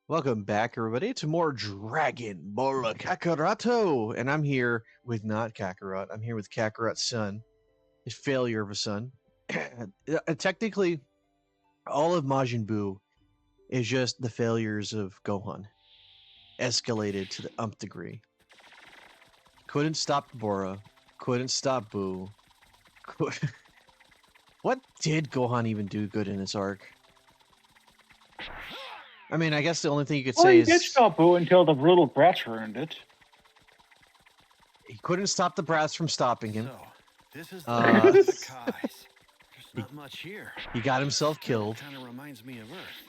Welcome back, everybody, to more Dragon Ball Kakarot. And I'm here with not Kakarot. I'm here with Kakarot's son, his failure of a son. Technically, all of Majin Buu is just the failures of Gohan, escalated to the umpth degree. Couldn't stop Bora, couldn't stop Buu. What did Gohan even do good in this arc? I mean, I guess the only thing you could Well, say he did is stop Boo until the little brats ruined it. he couldn't stop the brats from stopping him. So, this is Uh, the Kais. There's not much here. He got himself killed. Kind of reminds me of Earth.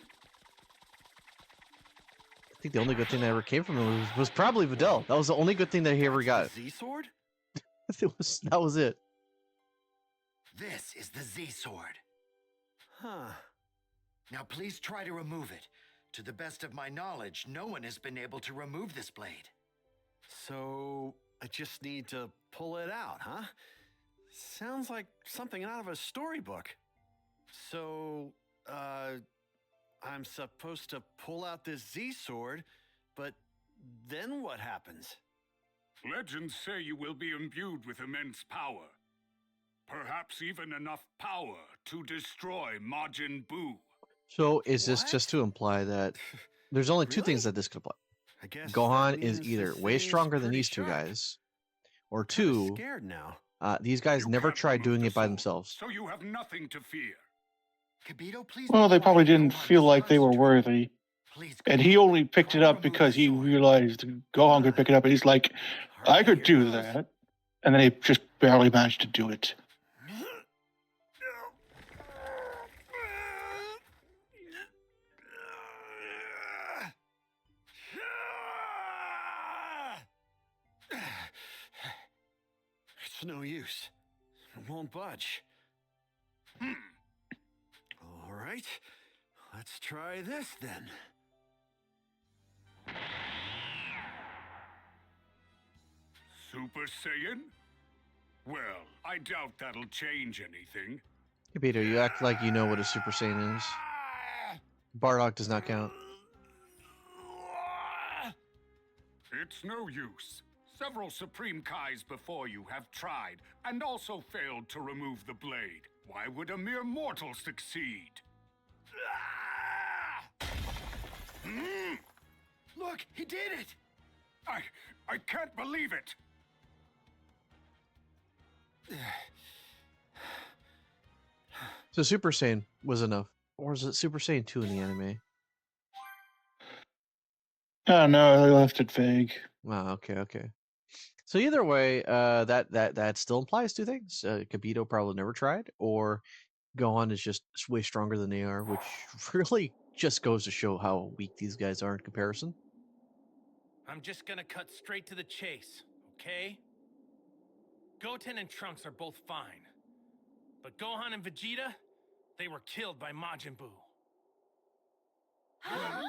I think the only good thing that ever came from him was probably Videl. That was the only good thing that he ever got. Z sword? That was it. This is the Z sword. Huh. Now please try to remove it. To the best of my knowledge, no one has been able to remove this blade. So, I just need to pull it out, huh? Sounds like something out of a storybook. So, I'm supposed to pull out this Z sword, but then what happens? Legends say you will be imbued with immense power. Perhaps even enough power to destroy Majin Buu. So is this What? just to imply that there's only two Really? things that this could apply? I guess Gohan that is means either this way thing's stronger than pretty these two sharp. guys, or Kinda two, scared now. these guys You never can't tried remove doing the it by sword, themselves. So you have nothing to fear. Kibito, please. Well, they be probably quiet. didn't Gohan feel must like they were concentrate. worthy. Please, And Gohan, he only picked try it to up remove because the he sword. realized Gohan could pick it up, and he's like, All I right, could here do goes. that. And then he just barely managed to do it. It's no use. It won't budge. All right, let's try this then. Super Saiyan? Well, I doubt that'll change anything. Peter, you act like you know what a Super Saiyan is. Bardock does not count. It's no use. Several Supreme Kais before you have tried and also failed to remove the blade. Why would a mere mortal succeed? Look, he did it. I can't believe it. So Super Saiyan was enough. Or is it Super Saiyan 2 in the anime? Oh no, they left it vague. Wow, okay. So either way, that still implies two things. Kibito probably never tried, or Gohan is just way stronger than they are, which really just goes to show how weak these guys are in comparison. I'm just gonna cut straight to the chase, okay? Goten and Trunks are both fine. But Gohan and Vegeta, they were killed by Majin Buu. Huh?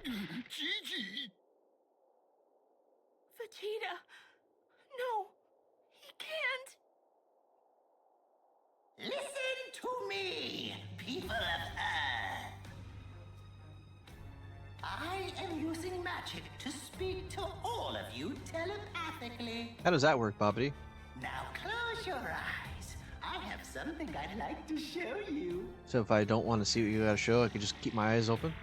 Gigi. Vegeta! No! He can't! Listen to me, people of Earth. I am using magic to speak to all of you telepathically. How does that work, Bobbity? Now close your eyes. I have something I'd like to show you. So if I don't want to see what you gotta show, I can just keep my eyes open?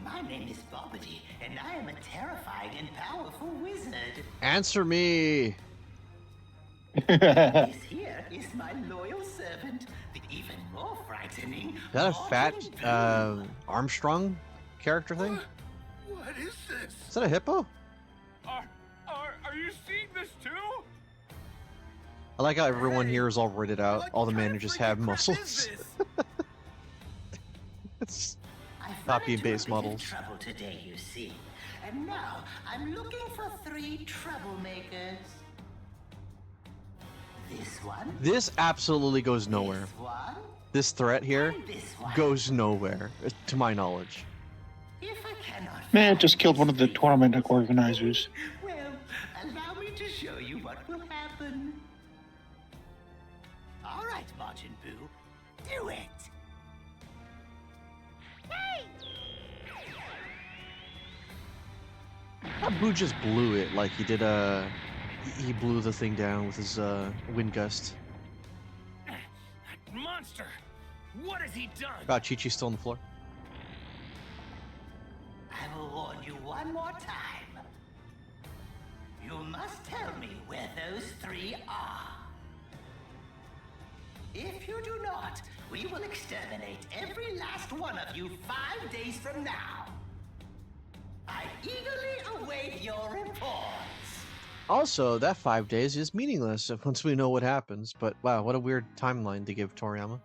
My name is Bobbity, and I am a terrifying and powerful wizard. Answer me! This here is my loyal servant, the even more frightening. Is that a fat Majin Buu. Armstrong character thing? What is this? Is that a hippo? Are you seeing this too? I like how everyone here is all ridded out. What All the kind of managers freaking have crap muscles. is this? It's I've Copy run and into a paste bit of models. trouble today, you see. And now I'm looking for 3 troublemakers. This one. This absolutely goes nowhere. This one. This threat here And this one. goes nowhere, to my knowledge. If I cannot Man, find just killed one of the these tournament people, organizers. well, allow me to show you what will happen. All right, Majin Buu, do it. thought Boo just blew it like he did. He blew the thing down with his wind gust. That monster! What has he done? God, Chi-Chi's still on the floor. I will warn you one more time. You must tell me where those three are. If you do not, we will exterminate every last one of you 5 days from now. I eagerly await your reports. Also, that 5 days is meaningless once we know what happens. But wow, what a weird timeline to give Toriyama.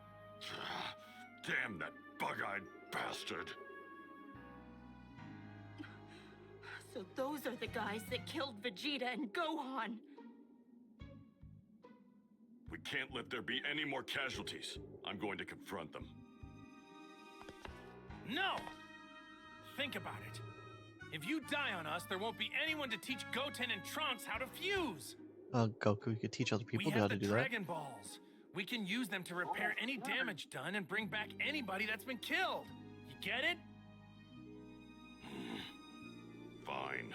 Damn that bug-eyed bastard. So those are the guys that killed Vegeta and Gohan. We can't let there be any more casualties. I'm going to confront them. No! Think about it. If you die on us, there won't be anyone to teach Goten and Trunks how to fuse. Goku, you could teach other people how to do that. We have the Dragon Balls. We can use them to repair any damage done and bring back anybody that's been killed. You get it? Fine.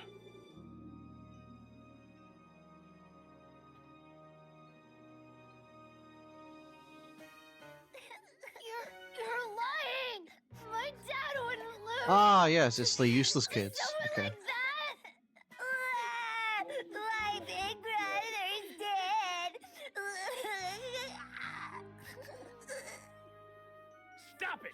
You're lying! My dad wouldn't lose! Ah, yes, it's the useless kids. Someone Okay. like that? My big brother's dead! Stop it!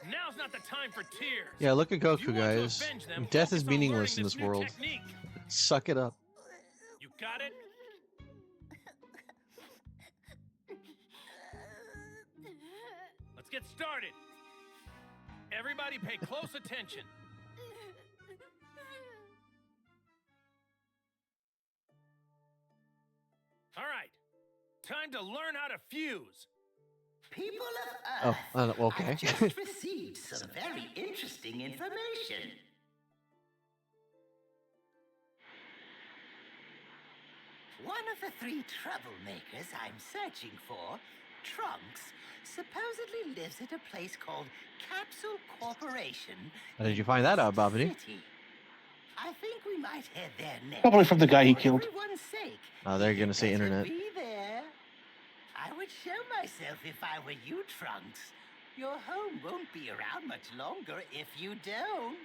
Now's not the time for tears. Yeah, look at If you Goku, want to guys. avenge them, Death is focus on meaningless in learning this new world. technique. Suck it up. You got it? Let's get started. Everybody pay close attention. All right. Time to learn how to fuse. People of Earth, Okay. I've just received some very interesting information. One of the three troublemakers I'm searching for, Trunks, supposedly lives at a place called Capsule Corporation. How did in you find that out, East Bobbity? City. I think we might head there next. Probably from the guy he For killed. everyone's sake, Oh, they're gonna you'd say better internet. Be there. I would show myself if I were you, Trunks. Your home won't be around much longer if you don't.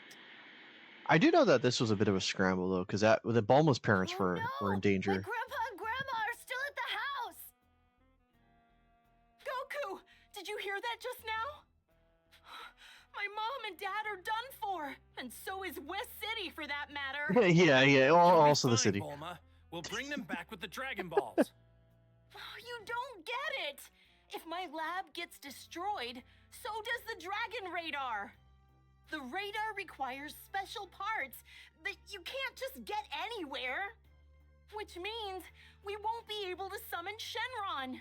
I do know that this was a bit of a scramble though, because that the Bulma's parents Oh, were in no! danger. My grandpa and grandma are still at the house! Goku, did you hear that just now? My mom and dad are done for, and so is West City for that matter. yeah, You'll be also the fine, city. Bulma. We'll bring them back with the Dragon Balls. You don't get it! If my lab gets destroyed, so does the Dragon Radar. The radar requires special parts that you can't just get anywhere. Which means we won't be able to summon Shenron.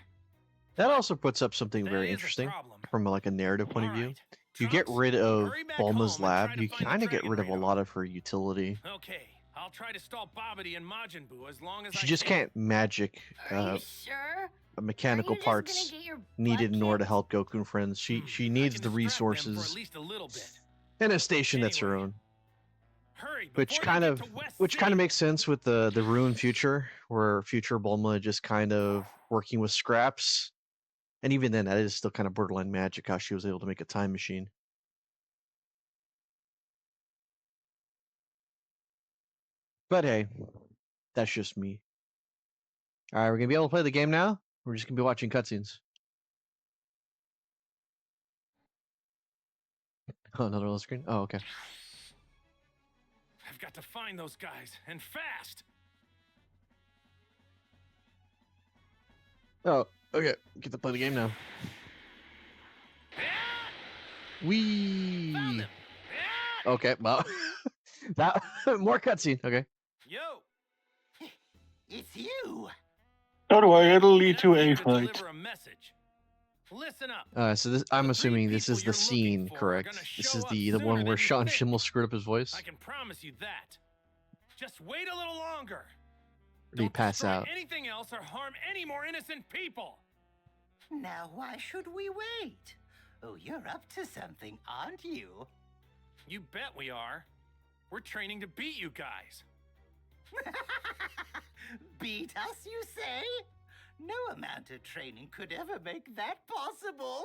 That also puts up something That very is a interesting problem. from like a narrative point of view. Alright, If you get Trunks, rid of hurry back Bulma's home and lab, try to you find the kind of get Dragon rid of a Radar. lot of her utility. Okay, I'll try to stall Bobbity and Majin Buu as long as She I just can. can't magic Are you sure? mechanical Are you just parts gonna get your needed butt in order to kicked? help Goku and friends. She I needs can the distract them for resources at least a little bit. and a station that's her Anyway, own. Hurry, Which before kind they of get to West which kind City. of makes sense with the ruined future, where future Bulma just kind of working with scraps, and even then, that is still kind of borderline magic how she was able to make a time machine. But hey, that's just me. All right, we're gonna be able to play the game now. We're just gonna be watching cutscenes. Oh, another little screen. Oh, okay. I've got to find those guys, and fast. Oh, okay. Get to play the game now. Wee. Found them. Okay, well, that more cutscene. Okay. Yo. It's you. How do I? It'll lead Now to you a need fight. deliver a message. Listen up. So this, I'm The assuming three this is people the you're scene, looking for are correct? gonna This show is up the sooner one than where you Sean think. Schimmel screwed up his voice. I can promise you that. Just wait a little longer. Or did he Don't pass destroy out? anything else or harm any more innocent people. Now, why should we wait? Oh, you're up to something, aren't you? You bet we are. We're training to beat you guys. Beat us, you say? No amount of training could ever make that possible.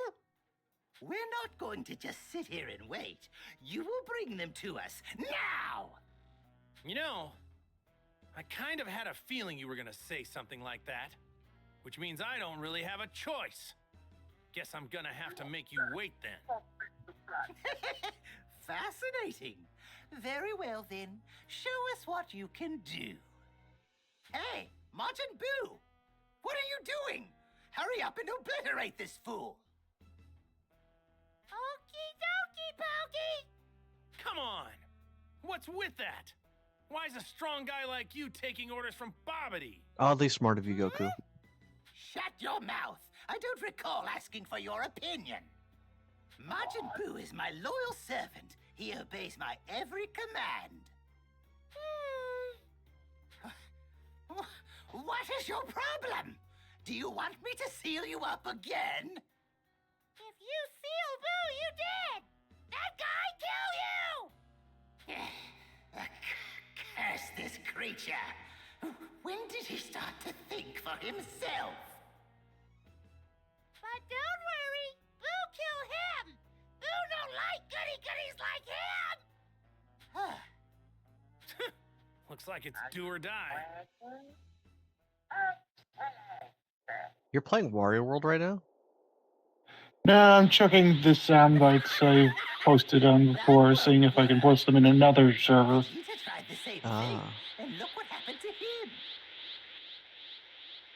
We're not going to just sit here and wait. You will bring them to us now! You know, I kind of had a feeling you were gonna say something like that. Which means I don't really have a choice. Guess I'm gonna have to make you wait then. Fascinating. Very well then. Show us what you can do. Hey, Majin Buu! What are you doing? Hurry up and obliterate this fool! Okie dokie, Pokey! Come on! What's with that? Why is a strong guy like you taking orders from Bobbity? Oddly smart of you, Goku. Shut your mouth! I don't recall asking for your opinion. Majin Buu is my loyal servant. He obeys my every command. What is your problem? Do you want me to seal you up again? If you seal Boo, you did! That guy kill you! Curse this creature. When did he start to think for himself? But don't worry, Boo kill him! Boo don't like goody-goodies like him! Looks like it's do or die. You're playing Wario World right now? No, I'm checking the sound bites I posted on before, seeing if I can post them in another server. Vegeta tried the same Ah. thing, and look what happened to him.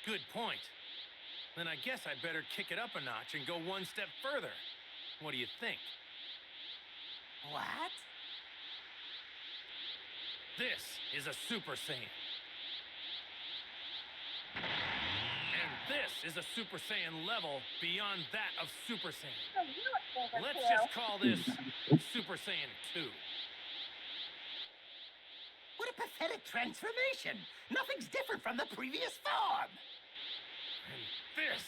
Good point. Then I guess I better kick it up a notch and go one step further. What do you think? What? This is a Super Saiyan. And this is a Super Saiyan level beyond that of Super Saiyan. Let's just call this Super Saiyan 2. What a pathetic transformation! Nothing's different from the previous form! And this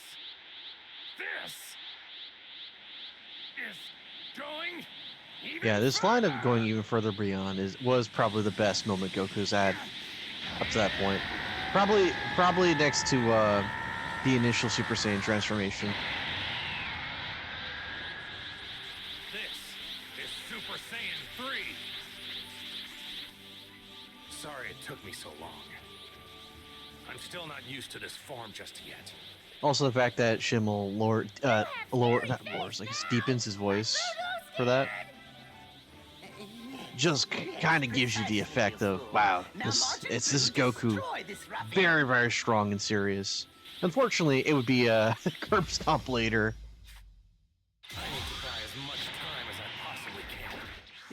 is going even Yeah, this line of further. going even further beyond was probably the best moment Goku's had up to that point. Probably next to the initial Super Saiyan transformation. This is Super Saiyan 3. Sorry it took me so long. I'm still not used to this form just yet. Also, the fact that Schimmel not lowers, like deepens his voice for that, just kind of gives you the effect of wow, this is Goku, very very strong and serious. Unfortunately, it would be a curb stomp later. I need to buy as much time as I possibly can.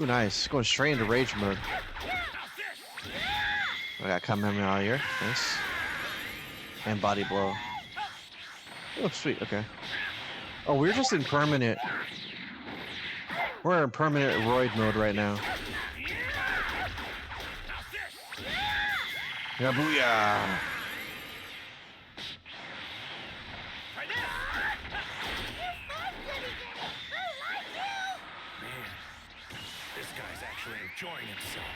Ooh, nice, going straight into rage mode. I got Kamehameha here, nice, and body blow. Oh, sweet, okay. Oh, we're just in permanent. We're in permanent roid mode right now. Yeah, booyah! Man, this guy's actually enjoying himself.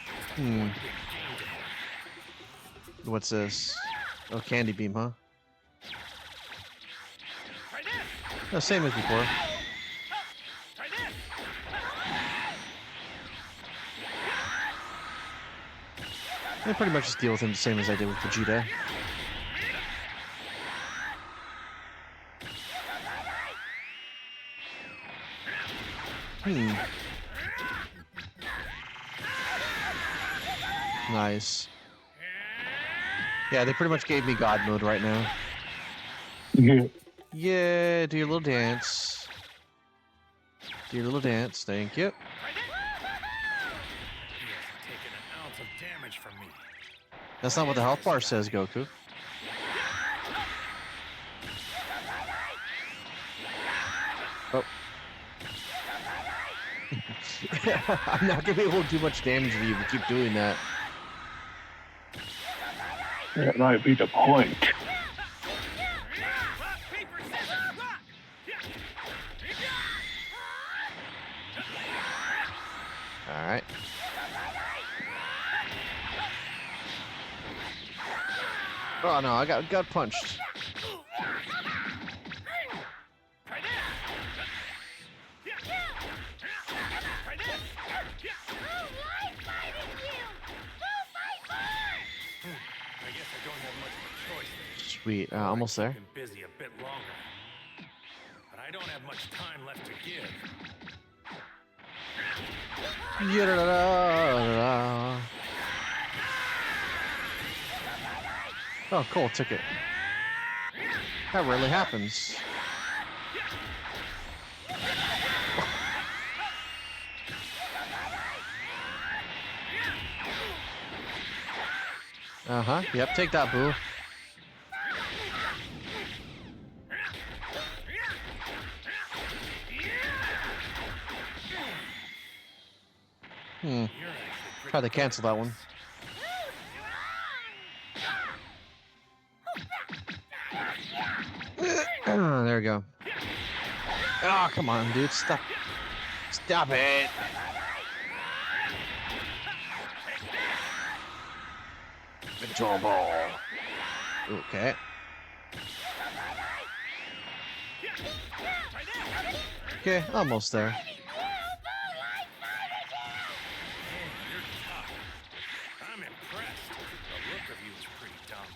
It's like Hmm. one big game to him. What's this? Oh, candy beam, huh? No, same as before. I pretty much just deal with him the same as I did with Vegeta. Nice. Yeah, they pretty much gave me God mode right now. Yeah, do your little dance. Do your little dance, thank you. He hasn't taken an ounce of damage from me. That's not what the health bar says, Goku. Oh. I'm not gonna be able to do much damage if you keep doing that. That might be the point. Alright. Oh no, I got punched. Sweet, almost there. Busy a bit longer, but I don't have much time left to give. Yeah-da-da-da-da-da. Oh, cool, took it. That rarely happens. Uh-huh, yep, take that, boo. Try to cancel that one. There we go. Oh, come on, dude. Stop. Stop it. Control ball. Okay. Okay, almost there. I'm impressed. The look of you is pretty dumb.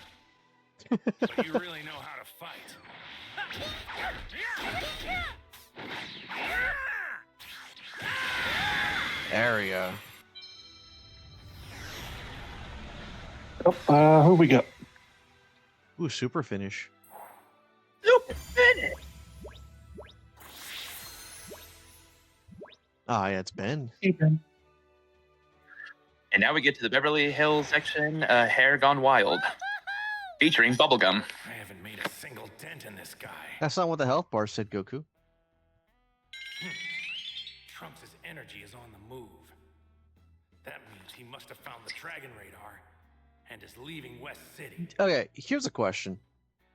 But you really know how to fight. There we go. Oh, who we got? Ooh, super finish. Super finish. Ah, yeah, it's Ben. Ethan. And now we get to the Beverly Hills section, Hair Gone Wild, featuring Bubblegum. I haven't made a single dent in this guy. That's not what the health bar said, Goku. Trunks' energy is on the move. That means he must have found the Dragon Radar and is leaving West City. Okay, here's a question.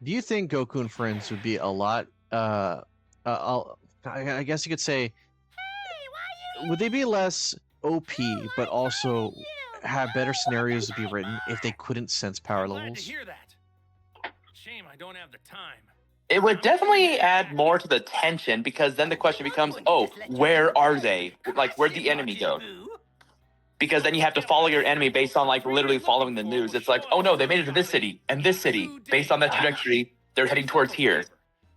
Do you think Goku and friends would be a lot, I guess you could say, would they be less OP, but also have better scenarios to be written if they couldn't sense power Glad to levels? hear that. Shame I don't have the time. It would definitely add more to the tension because then the question becomes, oh, where are they? Like, where'd the enemy go? Because then you have to follow your enemy based on, like, literally following the news. It's like, oh no, they made it to this city and this city. Based on that trajectory, they're heading towards here.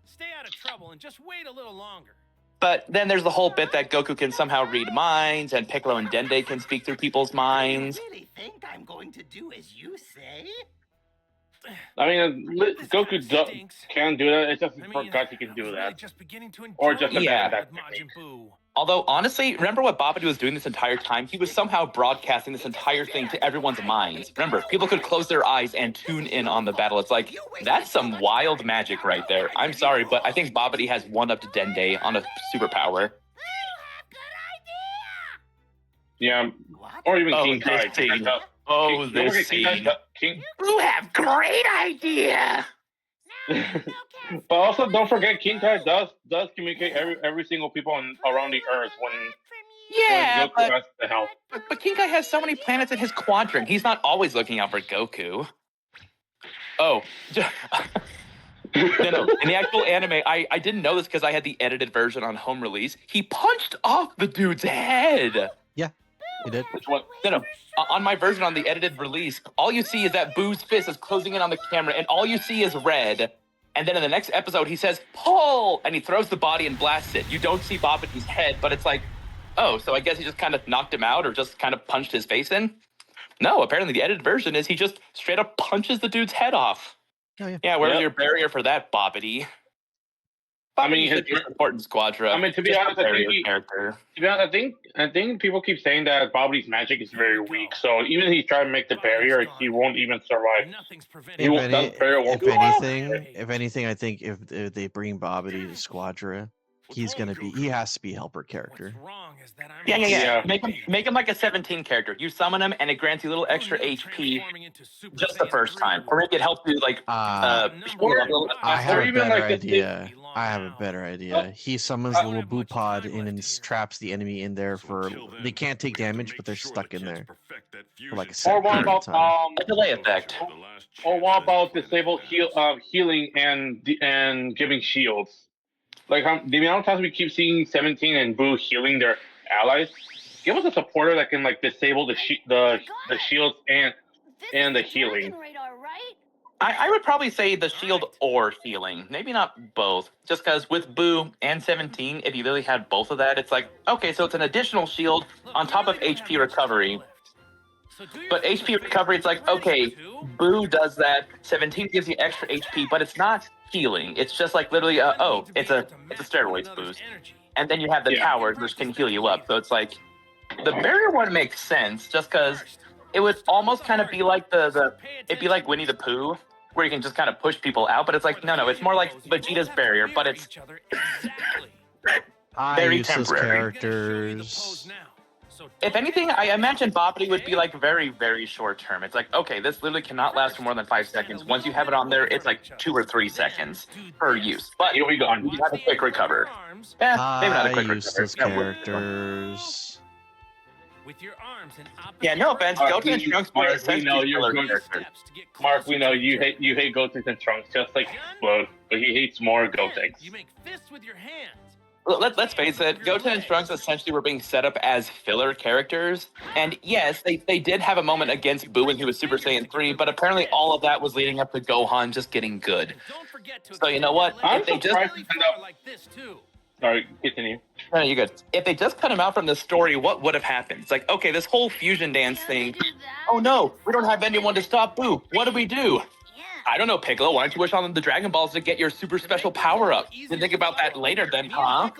Stay out of trouble and just wait a little longer. But then there's the whole bit that Goku can somehow read minds, and Piccolo and Dende can speak through people's minds. You really think I'm going to do as you say? I mean, Goku can do that. It's just I mean, forgot he can I was do really that. just beginning to Or enjoy just a Yeah. bad with technique. Majin Buu. Although, honestly, remember what Babidi was doing this entire time? He was somehow broadcasting this entire thing to everyone's minds. Remember, people could close their eyes and tune in on the battle. It's like, that's some wild magic right there. I'm sorry, but I think Babidi has one-upped Dende on a superpower. Yeah, What? or even Oh, King Kai. this scene. Oh, this scene. You have great idea! But also, don't forget, King Kai does communicate every single people around the Earth when Yeah, Goku but, asks to help. but King Kai has so many planets in his quadrant. He's not always looking out for Goku. Oh. No. In the actual anime, I didn't know this because I had the edited version on home release. He punched off the dude's head. He did. Which one? No. On my version on the edited release, all you see is that Boo's fist is closing in on the camera, and all you see is red. And then in the next episode, he says, pull! And he throws the body and blasts it. You don't see Babidi's head, but it's like, oh, so I guess he just kind of knocked him out or just kind of punched his face in? No, apparently the edited version is he just straight up punches the dude's head off. Oh, yeah. Yeah, where's Yep. your barrier for that, Babidi? I mean, Babidi should be an important Squadra. I mean, to be Just a honest, I think barrier character. To be honest, I think people keep saying that Babidi's magic is very weak. So even if he tries to make the barrier, he won't even survive. Nothing's He preventing won't. That barrier won't. If anything, I think if they bring Babidi to Squadra, he has to be helper character. What's wrong is that I'm Yeah. Make him like a 17 character. You summon him, and it grants you a little extra HP just the first time, or maybe it helps you like I or have or a even better like idea. on I have a now. better idea. He summons the little boo pod in and traps the enemy in there for. They can't take damage, but they're stuck in there for like a Or set what period of about time. A delay effect. Or what about disable healing and giving shields? Like the amount of times we keep seeing 17 and Boo healing their allies. Give us a supporter that can like disable the shields and the healing. Radar, right? I would probably say the shield or healing. Maybe not both. Just because with Boo and 17, if you really had both of that, it's like, okay, so it's an additional shield on top of HP recovery. But HP recovery, it's like, okay, Boo does that. 17 gives you extra HP, but it's not healing. It's just like literally, it's a steroids boost. And then you have the towers, which can heal you up. So it's like, the barrier one makes sense, just because it would almost kind of be like it'd be like Winnie the Pooh, where you can just kind of push people out. But it's like, no, it's more like Vegeta's barrier, but it's very useless temporary. characters. If anything, I imagine Boppity would be like very, very short term. It's like, okay, this literally cannot last for more than 5 seconds. Once you have it on there, it's like 2 or 3 seconds per use. But Here we go. you have a quick recover. Maybe not a quick Useless recover. characters. With your arms in Yeah, no offense. Goten and Trunks are essentially filler characters. Mark, we know you hate Gotenks and Trunks just like Explode, but he hates more Gotenks. You make fists with your hands. Let's face it, Goten and Trunks essentially were being set up as filler characters. And yes, they did have a moment against Boo when he was Super Saiyan 3, but apparently all of that was leading up to Gohan just getting good. So you know what? I'm If they just... Sorry, continue. No, you're good. If they just cut him out from the story, what would have happened? It's like, okay, this whole fusion dance thing. Oh no, we don't have anyone to stop Boo. What do we do? I don't know, Piccolo. Why don't you wish on the Dragon Balls to get your super special power up? You think about that later then, huh?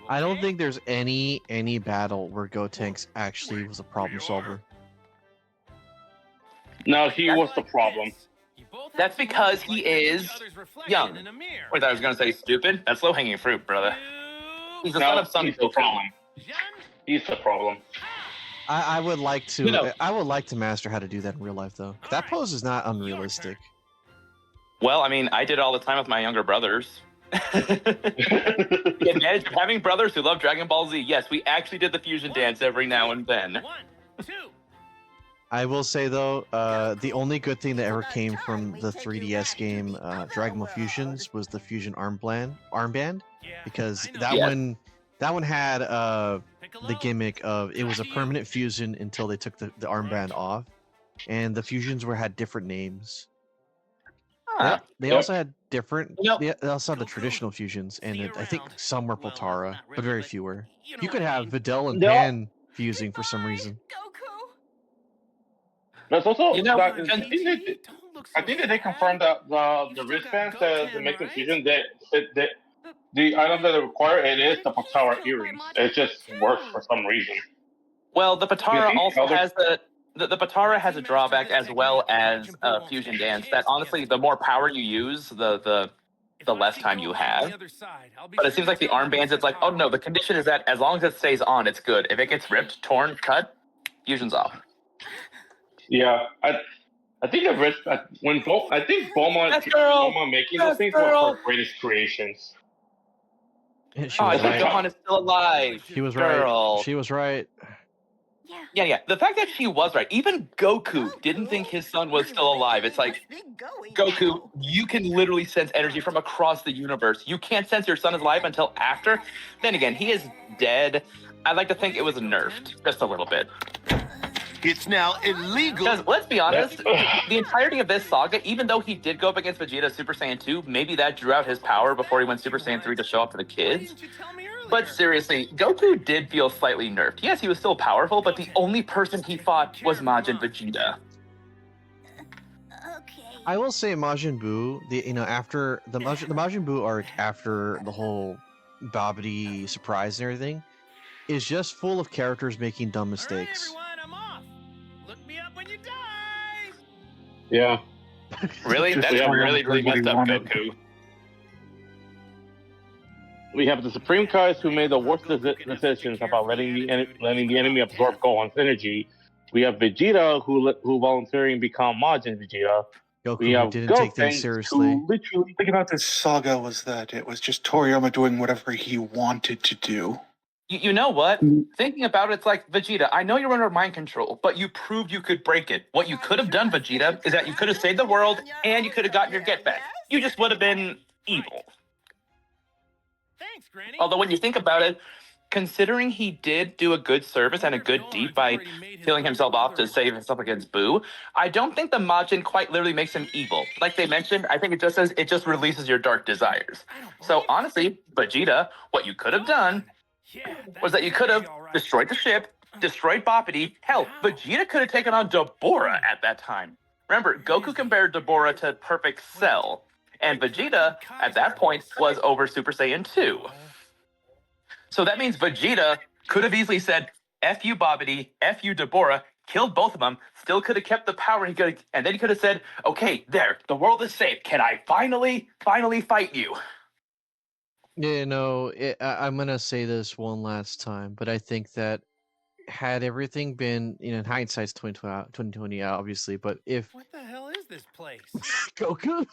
I don't think there's any battle where Gotenks actually was a problem solver. No, he was the problem. That's because he is young. Wait, I was going to say stupid? That's low-hanging fruit, brother. He's the son of Sun Goku. He's the problem. I would like to. I would like to master how to do that in real life, though. That pose is not unrealistic. Well, I mean, I did it all the time with my younger brothers. The advantage of having brothers who love Dragon Ball Z. Yes, we actually did the fusion dance every now and then. I will say though, the only good thing that ever came from the 3DS game Dragon Ball Fusions was the fusion armband, because that one had the gimmick of it was a permanent fusion until they took the armband off, and the fusions had different names. They also had different. They also had the traditional fusions, and I think some were Potara, but very few were. You could have Videl and Pan fusing for some reason. There's also I think that they confirmed that the wristbands that make the fusion that the item that they require it is the Potara earrings. It just works for some reason. Well, the Potara also has the Potara has a drawback as well as fusion dance. That honestly, the more power you use, the less time you have. But it seems like the armbands, it's like, oh no, the condition is that as long as it stays on, it's good. If it gets ripped, torn, cut, fusion's off. Yeah, I think the wrist I think Bulma making those things were her greatest creations. I think Gohan is still alive. She was right. She was right. Yeah. The fact that she was right. Even Goku didn't think his son was still alive. It's like, Goku, you can literally sense energy from across the universe. You can't sense your son is alive until after. Then again, he is dead. I'd like to think it was nerfed just a little bit. It's now illegal. Because let's be honest, the entirety of this saga, even though he did go up against Vegeta Super Saiyan 2, maybe that drew out his power before he went Super Saiyan 3 to show up for the kids. But seriously, Goku did feel slightly nerfed. Yes, he was still powerful, but the only person he fought was Majin Vegeta. I will say Majin Buu, after the Majin Buu arc, after the whole Babidi surprise and everything, is just full of characters making dumb mistakes. Yeah. Really? That's really messed up, Goku. We have the Supreme Kais who made the worst decisions about letting the enemy absorb Gohan's energy. We have Vegeta who volunteering become Majin Vegeta. Goku We who have didn't take things Goten, seriously. who literally. thing about this saga was that it was just Toriyama doing whatever he wanted to do. You know what? Thinking about it, it's like, Vegeta, I know you're under mind control, but you proved you could break it. What you could have done, Vegeta, is that you could have saved the world and you could have gotten your get back. You just would have been evil. Thanks, Granny. Although when you think about it, considering he did do a good service and a good deed by killing himself off to save himself against Boo, I don't think the Majin quite literally makes him evil. Like they mentioned, I think it just says it just releases your dark desires. So honestly, Vegeta, what you could have done was that you could have destroyed the ship, destroyed Boppity. Hell, Vegeta could have taken on Deborah at that time. Remember, Goku compared Deborah to Perfect Cell, and Vegeta, at that point, was over Super Saiyan 2. So that means Vegeta could have easily said, F you, Bobbity, F you, Deborah, killed both of them, still could have kept the power, and then he could have said, okay, there, the world is safe. Can I finally fight you? Yeah, no, I'm gonna say this one last time, but I think that had everything been, in hindsight's 2020, obviously, but if What the hell is this place? Goku,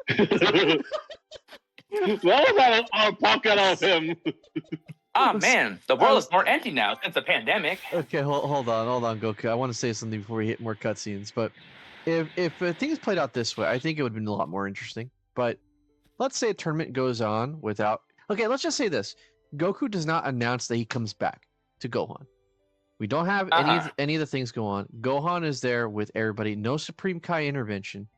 That was a pocket of him. Ah, man, the world is more empty now since the pandemic. Okay, hold on, Goku. I want to say something before we hit more cutscenes. But if things played out this way, I think it would have been a lot more interesting. But let's say a tournament goes on without. Okay, let's just say this: Goku does not announce that he comes back to Gohan. We don't have any of the things go on. Gohan is there with everybody. No Supreme Kai intervention.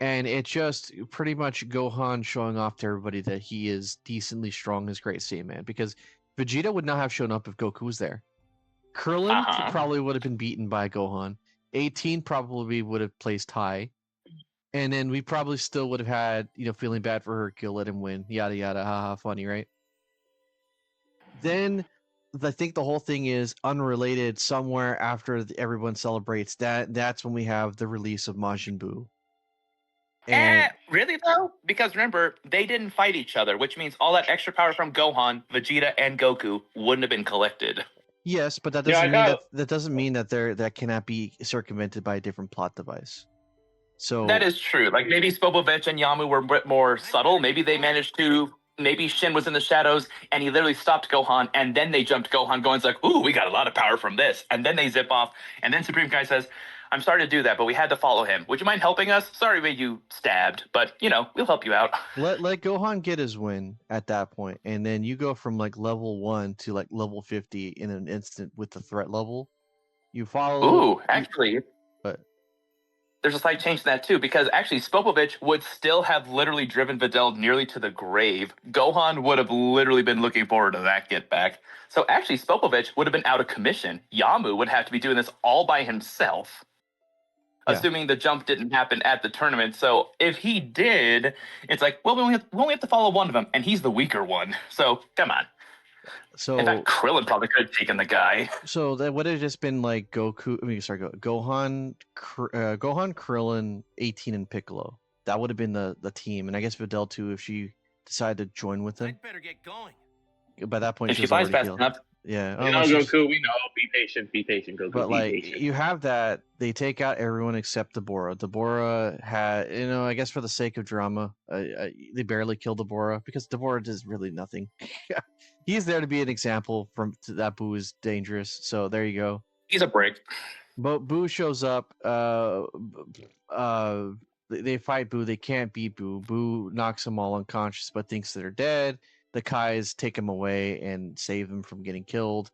And it's just pretty much Gohan showing off to everybody that he is decently strong as Great Saiyan, because Vegeta would not have shown up if Goku was there. Krillin probably would have been beaten by Gohan. 18 probably would have placed high. And then we probably still would have had, feeling bad for Hercule, let him win, yada yada, haha, funny, right? Then I think the whole thing is unrelated. Somewhere after everyone celebrates that's when we have the release of Majin Buu. Really though? Because remember, they didn't fight each other, which means all that extra power from Gohan, Vegeta, and Goku wouldn't have been collected. Yes, but that doesn't mean that that cannot be circumvented by a different plot device. So that is true. Like maybe Spopovich and Yamu were a bit more subtle. Maybe they managed to. Maybe Shin was in the shadows and he literally stopped Gohan, and then they jumped Gohan. Gohan's like, "Ooh, we got a lot of power from this," and then they zip off, and then Supreme Kai says, I'm sorry to do that, but we had to follow him. Would you mind helping us? Sorry we you stabbed, but, we'll help you out. Let Gohan get his win at that point, and then you go from, level 1 to, level 50 in an instant with the threat level. You follow... Ooh, actually... But there's a slight change to that, too, because actually Spopovich would still have literally driven Videl nearly to the grave. Gohan would have literally been looking forward to that get back. So actually Spopovich would have been out of commission. Yamu would have to be doing this all by himself. Assuming the jump didn't happen at the tournament. So if he did, it's like, well, we only have to follow one of them, and he's the weaker one. So come on. So in fact, Krillin probably could have taken the guy. So that would have just been like Gohan, Krillin, 18, and Piccolo. That would have been the team, and I guess Videl too if she decided to join with him. I'd better get going. By that point, if she flies fast healed. enough. Yeah. Goku, we know. Be patient, Goku. But patient. You have that, they take out everyone except Deborah. Deborah had, I guess for the sake of drama, they barely killed Deborah because Deborah does really nothing. He's there to be an example that Boo is dangerous. So there you go. He's a brick. But Boo shows up. They fight Boo. They can't beat Boo. Boo knocks them all unconscious, but thinks they're dead. The Kais take him away and save them from getting killed.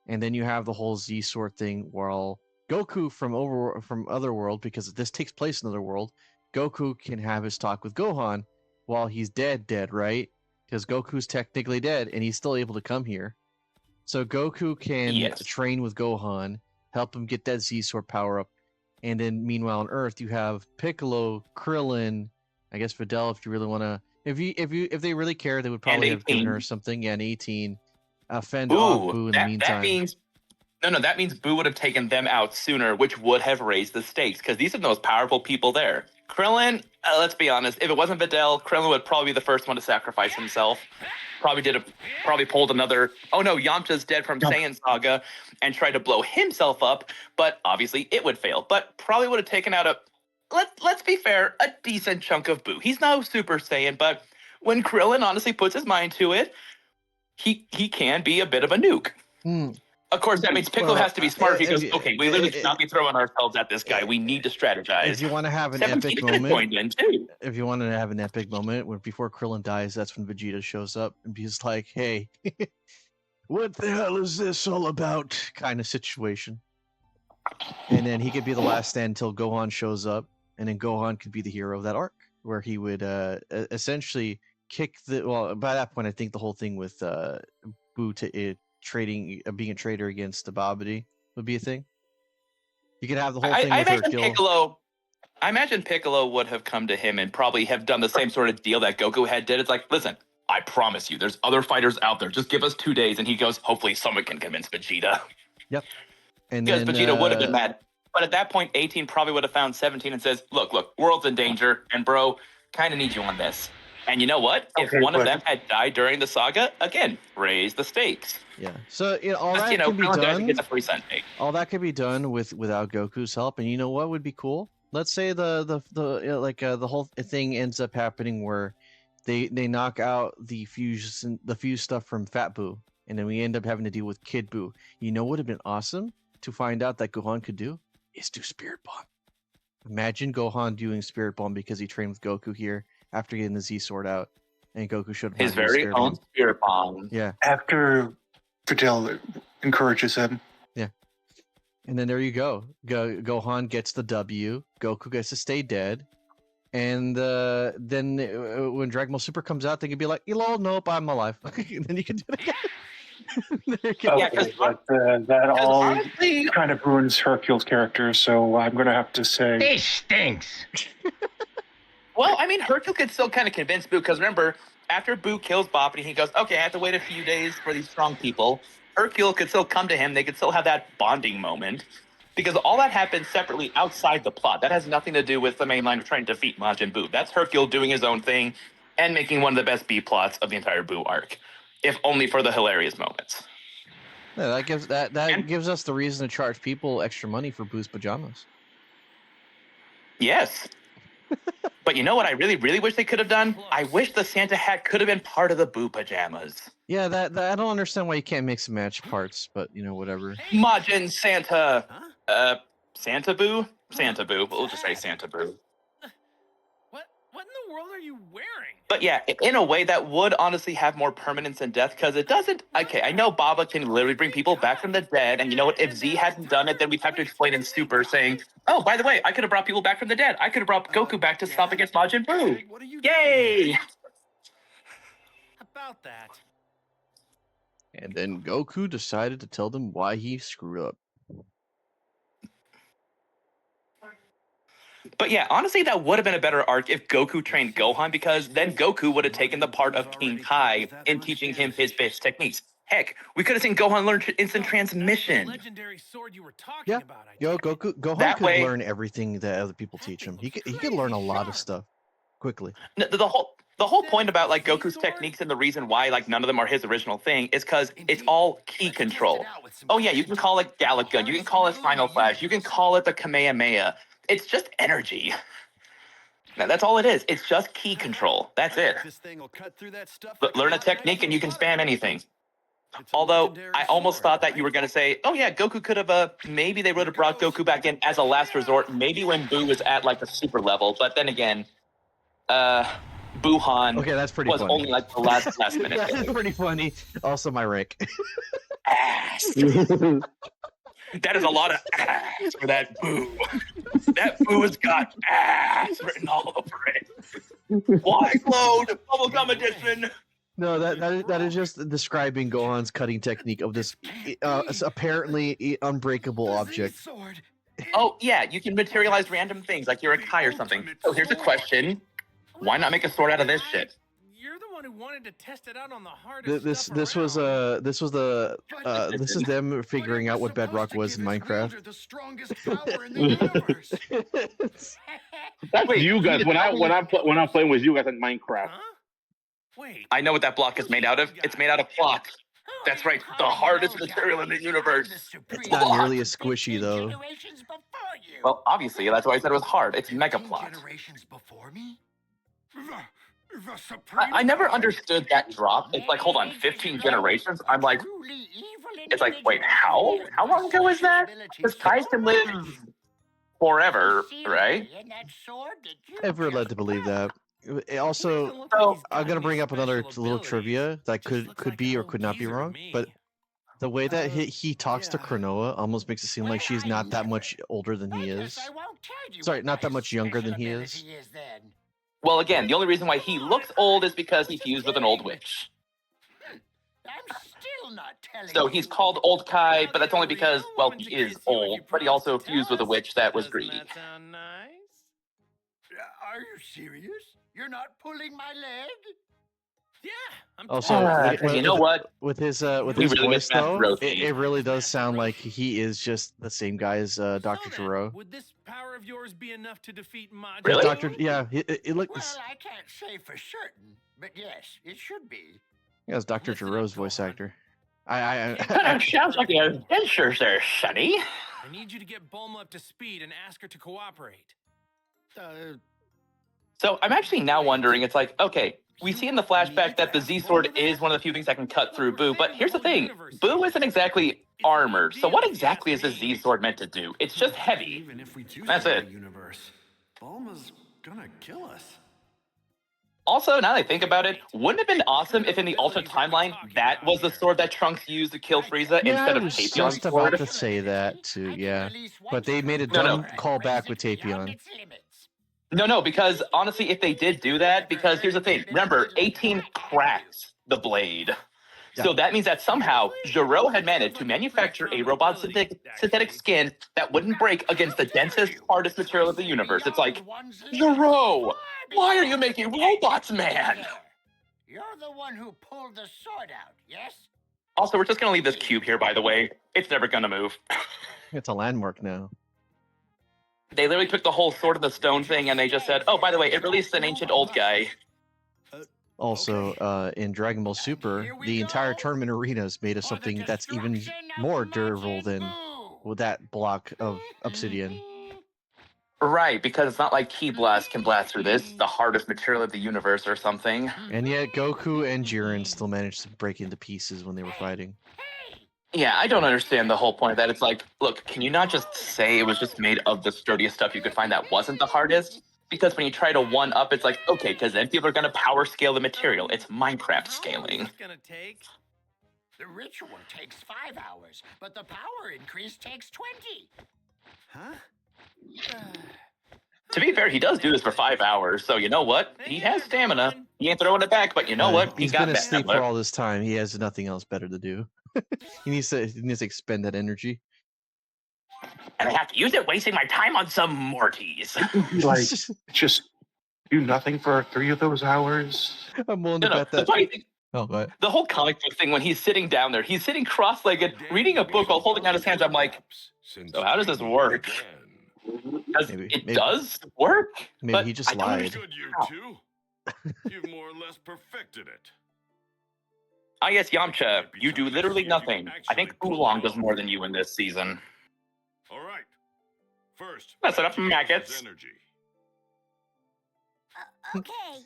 And then you have the whole Z Sword thing while Goku from Otherworld, because this takes place in Otherworld, Goku can have his talk with Gohan while he's dead, right? Because Goku's technically dead and he's still able to come here. So Goku can train with Gohan, help him get that Z Sword power up. And then meanwhile on Earth you have Piccolo, Krillin, I guess Videl if you really want to. If they really care, they would probably have given her something. Yeah, an 18. Fend off Boo in the meantime. That means Boo would have taken them out sooner, which would have raised the stakes, because these are the most powerful people there. Krillin, let's be honest, if it wasn't Videl, Krillin would probably be the first one to sacrifice himself. Probably pulled another, oh no, Yamcha's dead from Saiyan Saga, and tried to blow himself up, but obviously it would fail. But probably would have taken out let's be fair, a decent chunk of Boo. He's no Super Saiyan, but when Krillin honestly puts his mind to it, he can be a bit of a nuke. Of course, that means Piccolo has to be smart. He goes, okay, we literally should not be throwing ourselves at this guy. We need to strategize. If you want to have an epic moment, if you want to have an epic moment before Krillin dies, that's when Vegeta shows up and he's like, "Hey, what the hell is this all about?" kind of situation. And then he could be the last stand until Gohan shows up, and then Gohan could be the hero of that arc, where he would essentially kick the. Well, by that point, I think the whole thing with Boo to trading, being a traitor against the Babidi would be a thing. You could have the whole thing with Hercule. I imagine Piccolo would have come to him and probably have done the same sort of deal that Goku had did. It's like, listen, I promise you, there's other fighters out there. Just give us 2 days. And he goes, hopefully someone can convince Vegeta. Yep. And because then, Vegeta would have been mad. But at that point, 18 probably would have found 17 and says, look, world's in danger. And bro, kind of need you on this. And you know what? If one of them had died during the saga, again, raise the stakes. Yeah. So all that can be done. Gets a free Sunday. All that could be done without Goku's help. And you know what would be cool? Let's say the whole thing ends up happening where they knock out the fuse stuff from Fat Boo, and then we end up having to deal with Kid Boo. You know what would have been awesome to find out that Gohan could do is do Spirit Bomb. Imagine Gohan doing Spirit Bomb because he trained with Goku here after getting the Z Sword out, and Goku showed his very own Spirit Bomb. Yeah. After Fidel encourages him. Yeah. And then there you go. Gohan gets the W. Goku gets to stay dead. And then when Dragon Ball Super comes out, they can be like, "Lol, nope, I'm alive." And then you can do it again. Okay, but that all honestly, kind of ruins Hercule's character, so I'm going to have to say... This stinks! Well, I mean, Hercule could still kind of convince Boo, because remember, after Boo kills Boppity, he goes, okay, I have to wait a few days for these strong people. Hercule could still come to him. They could still have that bonding moment. Because all that happens separately outside the plot. That has nothing to do with the main line of trying to defeat Majin Buu. That's Hercule doing his own thing and making one of the best B-plots of the entire Buu arc. If only for the hilarious moments. Yeah, that gives us the reason to charge people extra money for Boo's pajamas. Yes. But you know what I really, really wish they could have done? I wish the Santa hat could have been part of the Buu pajamas. Yeah, that I don't understand why you can't mix and match parts, but whatever. Majin Santa. Santa Buu? Santa Buu. We'll just say Santa Buu. What in the world are you wearing? But yeah, in a way that would honestly have more permanence than death, because it doesn't... Okay, I know Baba can literally bring people back from the dead, and you know what? If Z hadn't done it, then we'd have to explain in Super saying, oh, by the way, I could have brought people back from the dead. I could have brought Goku back to stop against Majin Buu. Yay! About that. And then Goku decided to tell them why he screwed up. But yeah, honestly, that would have been a better arc if Goku trained Gohan, because then Goku would have taken the part of King Kai in teaching him his best techniques. Heck, we could have seen Gohan learn instant transmission. Legendary sword you were talking about. Gohan could learn everything that other people teach him. He could learn a lot of stuff quickly. The whole point about like Goku's techniques and the reason why like none of them are his original thing is because it's all ki control. Oh yeah, you can call it Gallic Gun, you can call it Final Flash, you can call it the Kamehameha. It's just energy. That's all it is. It's just ki control. That's it. But learn a technique and you can spam anything. Although, I almost thought that you were going to say, oh yeah, Goku could have, maybe they would have brought Goku back in as a last resort, maybe when Buu was at like a super level, but then again, Buhan that's pretty was funny. only like the last minute. That's pretty funny. Also my rank. Ass. That is a lot of ass for that Boo. That Boo has got ass written all over it. Wide load, bubblegum edition. No, that is just describing Gohan's cutting technique of this apparently unbreakable object. Oh, yeah, you can materialize random things like you're a Kai or something. So here's a question. Why not make a sword out of this shit? You're the one who wanted to test it out on the hardest This is them figuring out what Bedrock was in Minecraft. That's you guys. When I'm playing with you guys in Minecraft. Huh? Wait. I know what that block is made out of. It's made out of blocks. That's right, the hardest material in the universe. It's not nearly as squishy though. Well, obviously, that's why I said it was hard. It's mega plot. Generations before me? The Supreme I never Kai? understood that drop. It's like, hold on, 15 generations? I'm like, it's like, wait, how? How long ago is that? Because Kais can live forever, right? If we're led to believe that. Also, I'm gonna bring up another little trivia that could be or could not be wrong, but the way that he talks to Cronoa almost makes it seem like she's not that much older than he is. Sorry, not that much younger than he is. Well, again, the only reason why he looks old is because he fused with an old witch. I'm still not telling So he's called Old Kai, but that's only because, well, he is old, but he also fused with a witch that was greedy. That sound nice? Are you serious? You're not pulling my leg? Yeah, I'm Also, you know what? With his We his really voice missed Matt though, Rothie. it really does sound like he is just the same guy as Dr. Gero. Would this power of yours be enough to defeat Majin? Really? Dr. Yeah, it looks. Well, I can't say for certain, but yes, it should be. Yeah, it's Dr. Gero's voice actor. Sounds like an adventure there, Sonny. I need you to get Bulma up to speed and ask her to cooperate. So I'm actually now wondering, it's like, okay, we see in the flashback that the Z-Sword is one of the few things that can cut through Boo, but here's the thing, Boo isn't exactly armored, so what exactly is this Z-Sword meant to do? It's just heavy. Even if we do That's save it. the universe, Bulma's gonna kill us. Also, now that I think about it, wouldn't it have been awesome if in the alternate timeline, that was the sword that Trunks used to kill Frieza Yeah, instead I of was Tapion's just about sword? to say that too. Yeah, but they made a No, dumb no. callback with Tapion. No, because honestly, if they did do that, because here's the thing, remember, 18 cracks the blade. So that means that somehow Gero had managed to manufacture a robot synthetic skin that wouldn't break against the densest, hardest material of the universe. It's like, Gero, why are you making robots, man? You're the one who pulled the sword out, yes? Also, we're just going to leave this cube here, by the way. It's never going to move. It's a landmark now. They literally took the whole Sword of the Stone thing and they just said, oh, by the way, it released an ancient old guy. Also, in Dragon Ball Super, the entire tournament arena is made of something that's even more durable than that block of obsidian. Right, because it's not like Ki Blast can blast through this, the hardest material of the universe or something. And yet Goku and Jiren still managed to break into pieces when they were fighting. Yeah, I don't understand the whole point of that. It's like, look, can you not just say it was just made of the sturdiest stuff you could find that wasn't the hardest? Because when you try to one-up, it's like, okay, because then people are going to power scale the material. It's Minecraft scaling. The ritual takes 5 hours, but the power increase takes 20. Huh? To be fair, he does do this for 5 hours, so you know what? He has stamina. He ain't throwing it back, but you know what? He's been asleep for all this time. He has nothing else better to do. he needs to expend that energy. And I have to use it wasting my time on some Mortys. Like, just do nothing for 3 of those hours. I'm willing to bet that. Oh, what? The whole comic book thing, when he's sitting down there, he's sitting cross-legged, reading a book while holding out his hands. I'm like, so how does this work? Because it does work. Maybe but he just I don't lied. understand You two, you've more or less perfected it. Ah, yes, Yamcha, you do literally nothing. I think Oolong does more than you in this season. All right. First, Let's set up maggots. energy. Okay.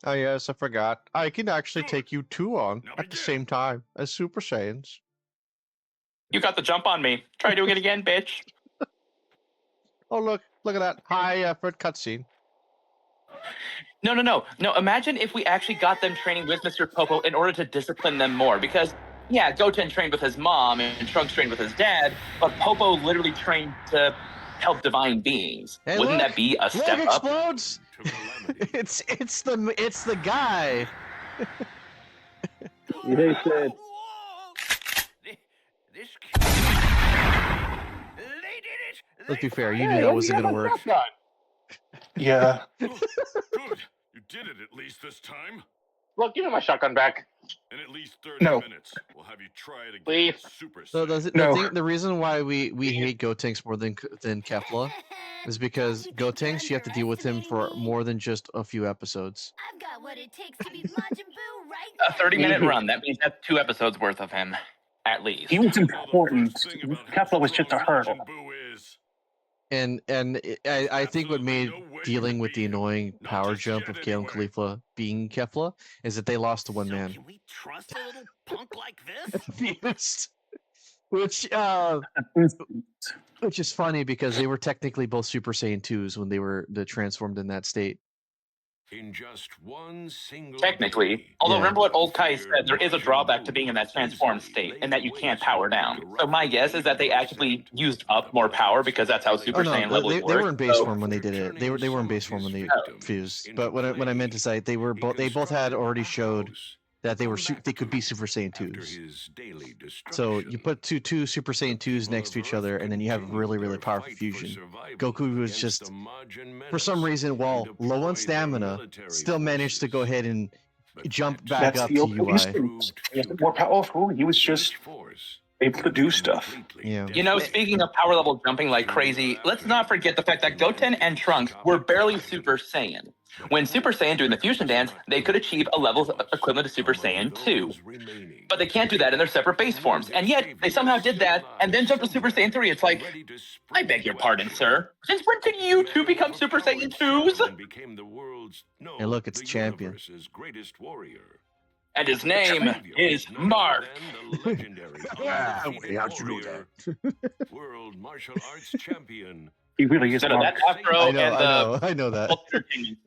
Oh yes, I forgot. I can actually take you 2 on at the same time as Super Saiyans. You got the jump on me. Try doing it again, bitch. Oh look at that high effort cutscene. No. Imagine if we actually got them training with Mr. Popo in order to discipline them more. Because, yeah, Goten trained with his mom and Trunks trained with his dad, but Popo literally trained to help divine beings. Hey, Wouldn't look, that be a step leg up? explodes. it's the guy. They said. Let's be fair. You knew that wasn't gonna work. Yeah. Good. You did it at least this time. Look, give me my shotgun back. In at least 30 minutes, we'll have you try it again. Please. Super So Saiyan. the reason why we hate Gotenks more than Kefla is because Gotenks you have to deal with him for more than just a few episodes. I've got what it takes to beat Majin Buu right A 30-minute run. That means that's 2 episodes worth of him, at least. He was important. Kefla was just a hurdle. I think what made dealing with the annoying power jump of Kale and Khalifa being Kefla is that they lost to one man. Can we trust a little punk like this? Fused. Which is funny because they were technically both Super Saiyan 2s when they were transformed in that state. In just one single Technically, although Yeah. remember what old Kai said, there is a drawback to being in that transformed state, and that you can't power down. So my guess is that they actually used up more power because that's how Super Saiyan levels they work. were in base So- form when they did it. They were in base form when they fused. But what I meant to say, they both had already showed that they could be Super Saiyan 2s. So you put two Super Saiyan 2s next to each other, and then you have really, really powerful fusion. Goku was just, for some reason, while low on stamina, still managed to go ahead and jump back up to UI. He wasn't more powerful. He was just able to do stuff. Yeah. You know, speaking of power level jumping like crazy, let's not forget the fact that Goten and Trunks were barely Super Saiyan. When Super Saiyan doing the fusion dance, they could achieve a level equivalent to Super Saiyan 2. But they can't do that in their separate base forms, and yet they somehow did that and then jumped to Super Saiyan 3. It's like, I beg your pardon, sir. Since when could you two become Super Saiyan 2s? And look, it's champion. And his name is Mark. How'd you know that? World martial arts champion. He really is. No, Mark. that afro I and the know that.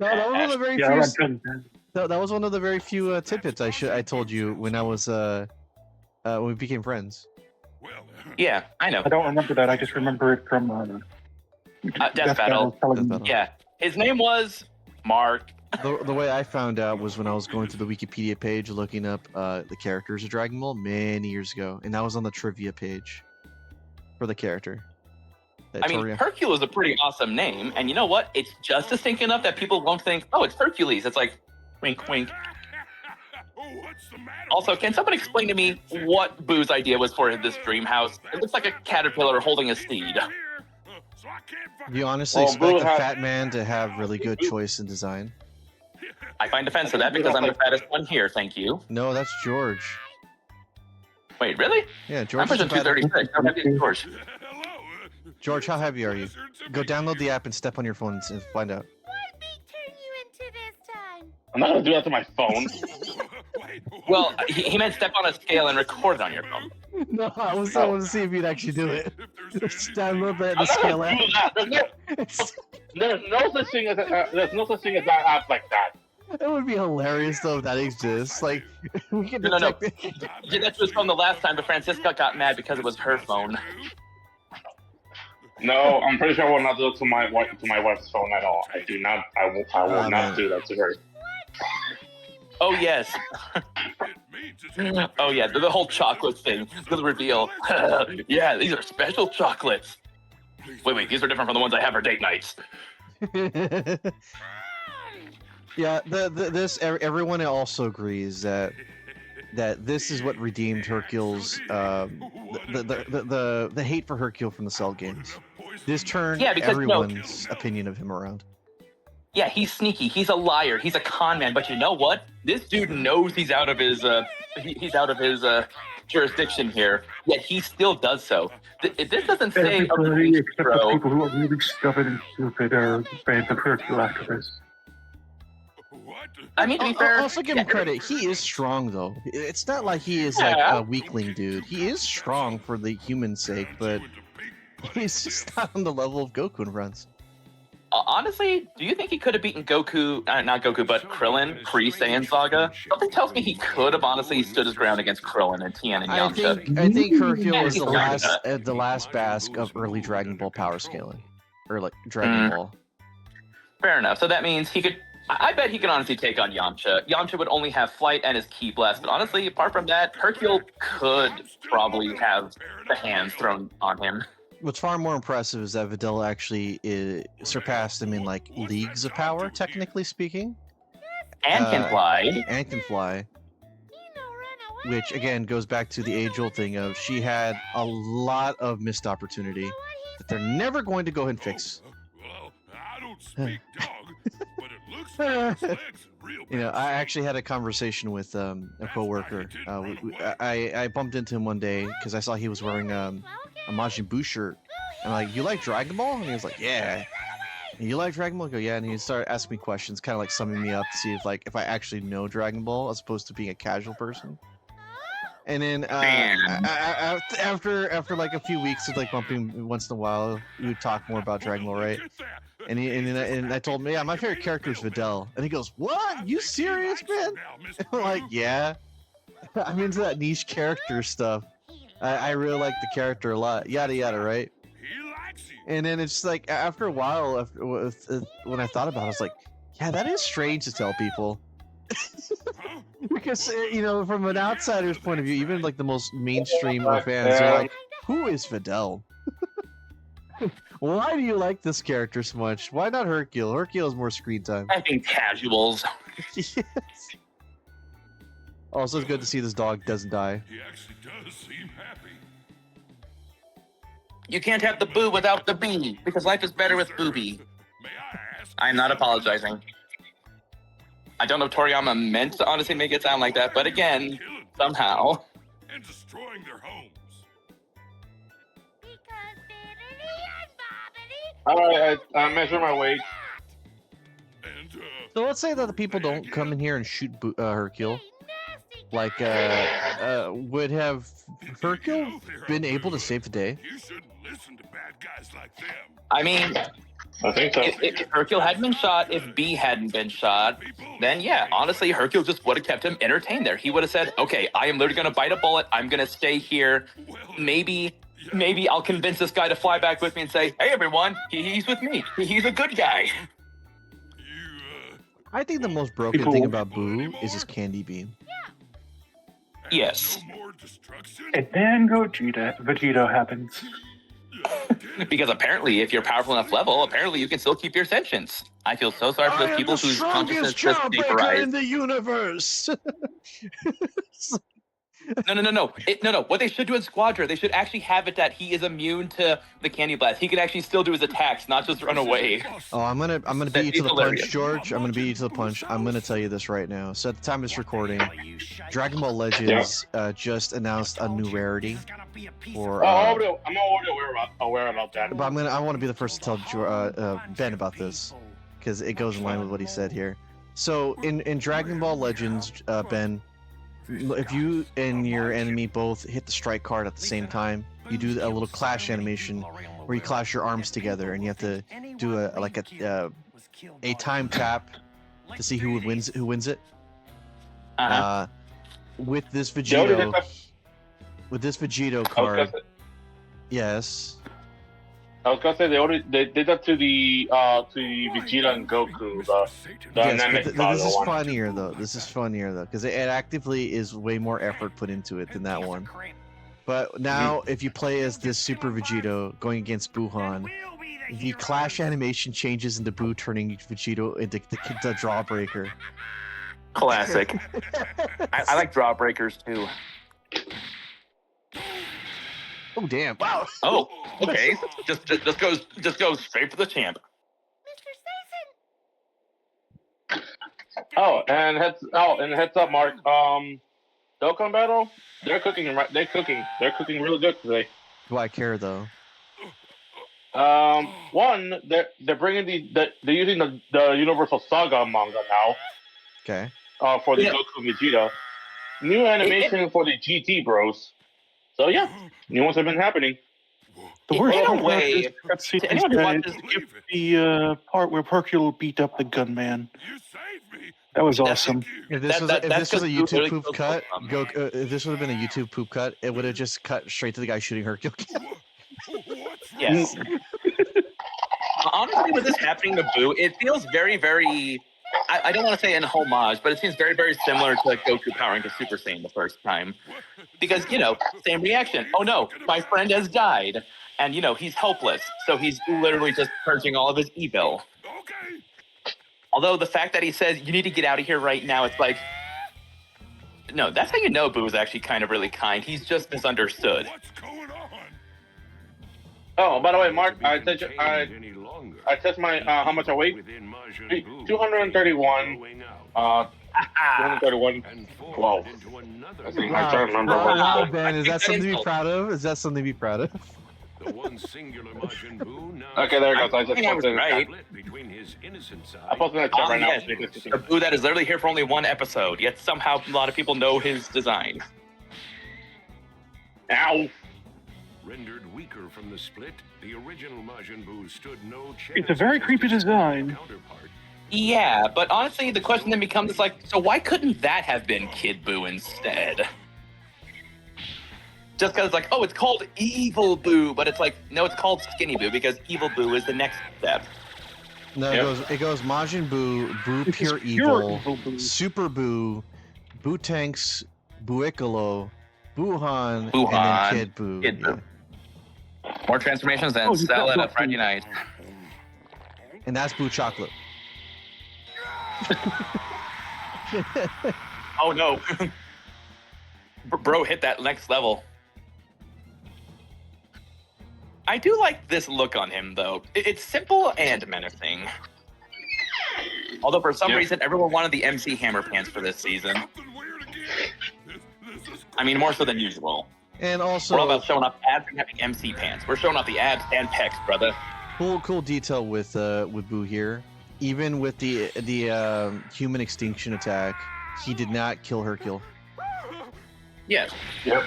No, that was one of the very Yeah, few. That was one of the very few tidbits I told you when I was when we became friends. Yeah, I know. I don't remember that. I just remember it from Death Battle. telling Death me. Battle. Yeah, his name was Mark. The way I found out was when I was going to the Wikipedia page looking up the characters of Dragon Ball many years ago, and that was on the trivia page for the character. I mean, Hercule is a pretty awesome name, and you know what? It's just distinct enough that people won't think, oh, it's Hercules. It's like, wink, wink. Also, can someone explain to me what Boo's idea was for this dream house? It looks like a caterpillar holding a seed. You honestly expect a fat man to have really good choice in design? I find defense for that because I'm the fattest one here, thank you. No, that's George. Wait, really? Yeah, George. I'm pushing 236. How heavy is George? George, how heavy are you? Go download the app and step on your phone and find out. What me turn you into this time? I'm not gonna do that to my phone. Well, he meant step on a scale and record it on your phone. No, I was to see if you'd actually do it. Just download the I'm not scale gonna app. do that. There's no such thing as that app like that. It would be hilarious though if that exists. Like we can No. detect it. You did that to his phone the last time, but Francisca got mad because it was her phone. No, I'm pretty sure I will not do it to my wife's phone at all. I do not. I will not do that to her. Oh yes. Oh yeah, the whole chocolate thing, the reveal. Yeah, these are special chocolates. Wait, these are different from the ones I have for date nights. Yeah, everyone also agrees that this is what redeemed Hercule's the hate for Hercule from the Cell games. This turned everyone's opinion of him around. Yeah, he's sneaky. He's a liar. He's a con man. But you know what? This dude knows he's out of his jurisdiction here. Yet he still does so. This doesn't say Everybody except the people who are really stubborn and stupid are fans of Hercule after this. I mean, to be fair, I'll also give him credit. He is strong, though. It's not like he is like a weakling dude. He is strong for the human sake, but he's just not on the level of Goku in runs. Honestly, do you think he could have beaten Goku, not Goku, but Krillin, pre-Saiyan Saga? Something tells me he could have honestly stood his ground against Krillin and Tien and Yamcha. I think Hercule was the last Basque of early Dragon Ball power scaling. Or like Dragon Ball. Fair enough. So that means he could... I bet he can honestly take on Yamcha. Yamcha would only have Flight and his Ki Blast, but honestly, apart from that, Hercule could probably have the hands thrown on him. What's far more impressive is that Videl actually surpassed him in like leagues of power, technically speaking. And can fly. And can fly. Which again goes back to the age-old thing of she had a lot of missed opportunity that they're never going to go ahead and fix. Well, I don't speak dog, but it looks like his legs are real. You know, I actually had a conversation with a coworker. I bumped into him one day because I saw he was wearing a Majin Buu shirt, I'm like, you like Dragon Ball? And he was like, yeah. And you like Dragon Ball? I go, yeah. And he started asking me questions, kind of like summing me up to see if I actually know Dragon Ball as opposed to being a casual person. And then after like a few weeks of like bumping once in a while, we would talk more about Dragon Ball, right? And I told him, yeah, my favorite character is Videl. And he goes, what? You serious, man? And I'm like, yeah. I'm into that niche character stuff. I really like the character a lot. Yada yada, right? And then it's like after a while, when I thought about it, I was like, yeah, that is strange to tell people. Because from an outsider's point of view, even like the most mainstream of fans, they're like, who is Videl? Why do you like this character so much? Why not Hercule? Hercule has more screen time. I think casuals. Yes. Also, it's good to see this dog doesn't die. He actually does seem happy. You can't have the boo without the bee, because life is better with Booby. I'm not apologizing. I don't know if Toriyama meant to honestly make it sound like that, but again, somehow. And destroying their homes. Alright, I measure my weight. So let's say that the people don't come in here and shoot Hercule. Like, would have Hercule been able to save the day? You shouldn't listen to bad guys like them. I mean, I think so. If Hercule hadn't been shot, if B hadn't been shot, then yeah, honestly, Hercule just would have kept him entertained there. He would have said, okay, I am literally going to bite a bullet. I'm going to stay here. Maybe I'll convince this guy to fly back with me and say, hey, everyone, he's with me. He's a good guy. I think the most broken thing about Boo is his candy bean. Yes. And then Vegeta happens. Because apparently, if you're powerful enough level, apparently you can still keep your sentience. I feel so sorry for those people whose consciousness just vaporized. In the universe. No. What they should do in Squadra, they should actually have it that he is immune to the candy blast. He can actually still do his attacks, not just run away. Oh, I'm gonna beat you to the punch, George. I'm gonna beat you to the punch. I'm gonna tell you this right now. So at the time of this recording, Dragon Ball Legends just announced a new rarity. For I'm already aware about that. But I want to be the first to tell Ben about this because it goes in line with what he said here. So in Dragon Ball Legends, Ben, if you and your enemy both hit the strike card at the same time, you do a little clash animation where you clash your arms together, and you have to do a time tap to see who wins it. With this Vegito card, yes. I was gonna say they did that to the Vegeta and Goku. This is funnier though. Because it actively is way more effort put into it than that one. But now, if you play as this Super Vegito going against Buhan, the clash animation changes into Boo turning Vegito into the Drawbreaker. Classic. I like Drawbreakers too. Oh damn! Wow. Oh, okay. Just go straight for the champ. Heads up, Mark. Dokkan Battle. They're cooking They're cooking really good today. Do I care though? One, they're bringing they're using the Universal Saga manga now. Okay. For the Goku Vegeta. New animation for the GT Bros. So yeah, new ones have been happening. The worst In a part way, about this to anyone who watches the part where Hercule beat up the gunman. That was awesome. If this was a YouTube poop cut, if this would have been a YouTube poop cut, it would have just cut straight to the guy shooting Hercule. Yes. Honestly, with this happening to Boo, it feels very, very. I don't want to say an homage, but it seems very, very similar to like Goku powering to Super Saiyan the first time. Because, same reaction. Oh no, my friend has died. And, he's helpless. So he's literally just purging all of his evil. Although the fact that he says, you need to get out of here right now, it's like, no, that's how you know Boo is actually kind of really kind. He's just misunderstood. Oh, by the way, Mark, I test my how much I weigh. 231. 231. Whoa. I think I try to remember. Wow, Ben, is that something to be proud of? The one singular Majin Buu now Okay, there it goes. I just think I was posted right. split between his innocent side. I posted that chat right now. Yes. The Boo that is literally here for only one episode, yet somehow a lot of people know his design. Ow! Rendered weaker from the split, the original Majin Buu stood no chance. It's a very creepy design. Counterpart. Yeah, but honestly, the question then becomes like, so why couldn't that have been Kid Buu instead? Just because it's like, oh, it's called Evil Boo, but it's like, no, it's called Skinny Boo because Evil Boo is the next step. No, it goes Majin Buu, Boo It's Pure pure Evil, Evil Boo. Super Boo, Boo Tanks, Buickolo, Buhan, and Buhan, then Kid Boo. Kid Boo. Yeah. More transformations than Oh, you sell got it at Boo. Friday night. And that's Boo Chocolate. Oh no. Bro hit that next level. I do like this look on him, though. It's simple and menacing. Although for some reason, everyone wanted the MC Hammer pants for this season. I mean, more so than usual. And We're all also, about showing off abs and having MC pants. We're showing off the abs and pecs, brother. cool detail with Boo here. Even with the human extinction attack, he did not kill Hercule. Yes. Yep.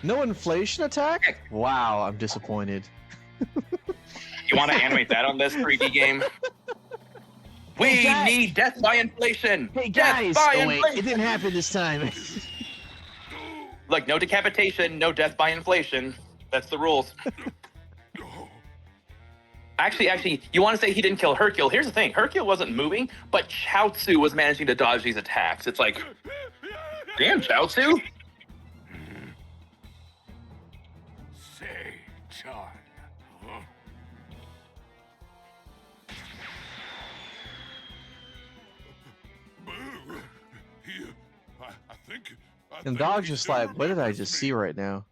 No inflation attack? Wow, I'm disappointed. You want to animate that on this 3D game? We Hey, guys. need death by inflation. Hey Death guys! by Oh wait, inflation. it didn't happen this time. Look, no decapitation, no death by inflation. That's the rules. Actually, you want to say he didn't kill Hercule. Here's the thing. Hercule wasn't moving, but Chaozu was managing to dodge these attacks. It's like, damn, Chaozu. Say, John. Huh? Boo! I think. And Dog's just like, what did I just see right now?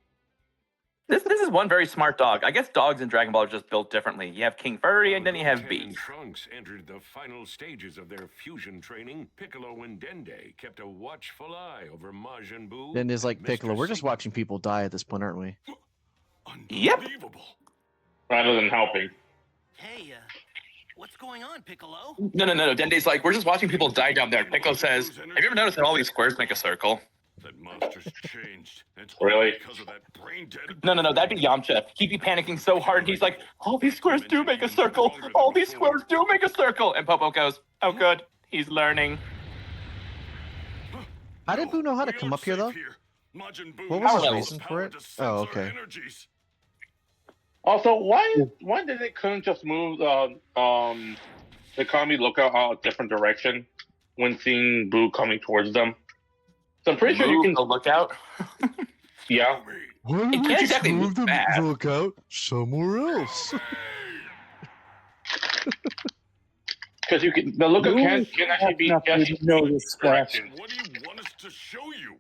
This is one very smart dog. I guess dogs in Dragon Ball are just built differently. You have King Furry, and then you have Goten Bee. and Trunks entered the final stages of their fusion training. Piccolo and Dende kept a watchful eye over Majin Buu. Then there's like and Piccolo. Mr. We're just Satan. watching people die at this point, aren't we? Yep. Unbelievable. Rather than helping. Hey, what's going on, Piccolo? No. Dende's like, we're just watching people die down there. Piccolo says, have you ever noticed that all these squares make a circle? That monster's changed. It's Really? because of that brain dead. No, that'd be Yamcha. He'd be panicking so hard, and he's like, all these squares do make a circle. All these squares do make a circle. And Popo goes, oh, good. He's learning. How did Boo know how to come up here, though? Majin Buu What was his has reason the for power it? to sense Oh, our okay. energies. Also, why did it couldn't just move the Kami lookout a different direction when seeing Boo coming towards them? So I'm pretty sure you can the lookout. Yeah. Why It don't we can't just exactly move move the fast. lookout somewhere else? Because you can the lookout can actually be Nothing just to notice that. direction. What do you want us to show you?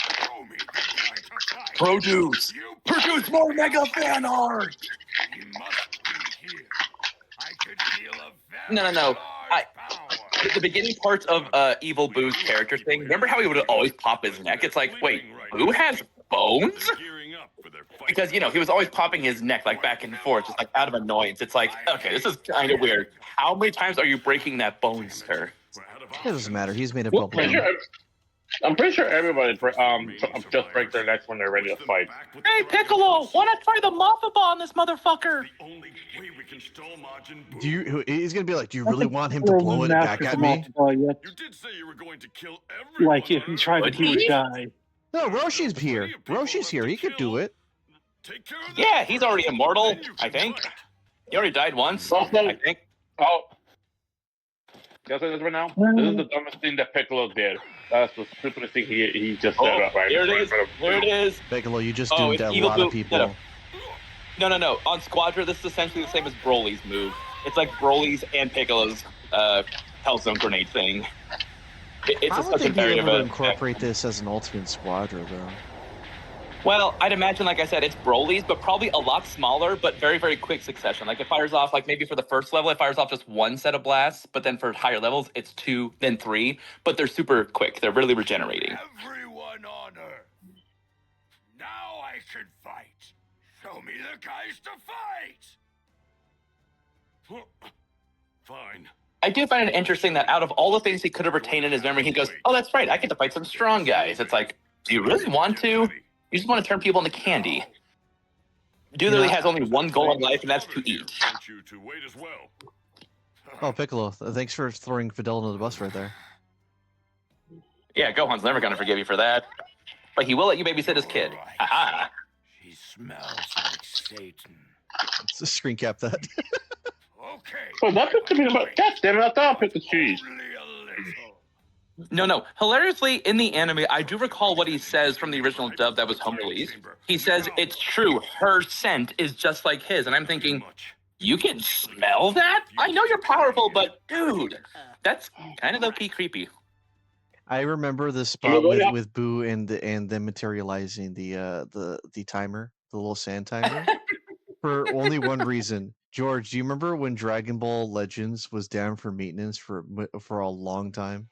Show me the guy to fight. Produce. You Produce more mega fan art. He must be here. I could feel a very No. large power. The beginning parts of Evil Boo's character thing, remember how he would always pop his neck? It's like, wait, Boo has bones? Gearing up for their fight. Because, he was always popping his neck, like, back and forth, just, like, out of annoyance. It's like, okay, this is kind of weird. How many times are you breaking that bone, sir? We're out of It doesn't matter. He's made a Well, bubble. I'm pretty sure everybody just break their necks when they're ready to fight. Hey, Piccolo, wanna try the Mafia on this motherfucker? The only way we can stall Majin Buu. Do you? He's gonna be like, do you really want him to blow it back at me? You did say you were going to kill everyone. Like if he tried to Would do he? or die. No, Roshi's here. Roshi's here. He could do it. Take care of Yeah, that he's first, already immortal, then you I can think. fight. He already died once, Also- I think. Oh. Can I say this right now? This is the dumbest thing that Piccolo did. That's the stupidest thing he just said right Here it is. Here it is. Piccolo, you just Oh, doomed it's a Evil lot of Boo. people. No. On Squadra, this is essentially the same as Broly's move. It's like Broly's and Piccolo's Hellzone grenade thing. It's How just would such they a be variant able to of a... incorporate this as an ultimate squadron, though? Well, I'd imagine, like I said, it's Broly's, but probably a lot smaller, but very, very quick succession. Like, it fires off, like, maybe for the first level, it fires off just one set of blasts, but then for higher levels, it's 2, then 3, but they're super quick. They're really regenerating. Everyone honor. Now I can fight. Show me the guys to fight. Fine. I do find it interesting that out of all the things he could have retained in his memory, he goes, "Oh, that's right, I get to fight some strong guys." It's like, do you really want to? You just want to turn people into candy. Dude literally has only one goal in life, and that's to eat. Want you to wait as well. Oh, Piccolo, thanks for throwing Fidel under the bus right there. Yeah, Gohan's never going to forgive you for that. But he will let you babysit his kid. Aha! He smells like Satan. Let's just screen cap that. Okay. Oh, that's what to about. God damn it! I thought I picked the cheese. Only a little. No. Hilariously, in the anime, I do recall what he says from the original dub that was home released. He says, it's true, her scent is just like his. And I'm thinking, you can smell that? I know you're powerful, but dude, that's kind of low-key creepy. I remember the spot with Boo and them materializing the timer, the little sand timer, for only one reason. George, do you remember when Dragon Ball Legends was down for maintenance for a long time?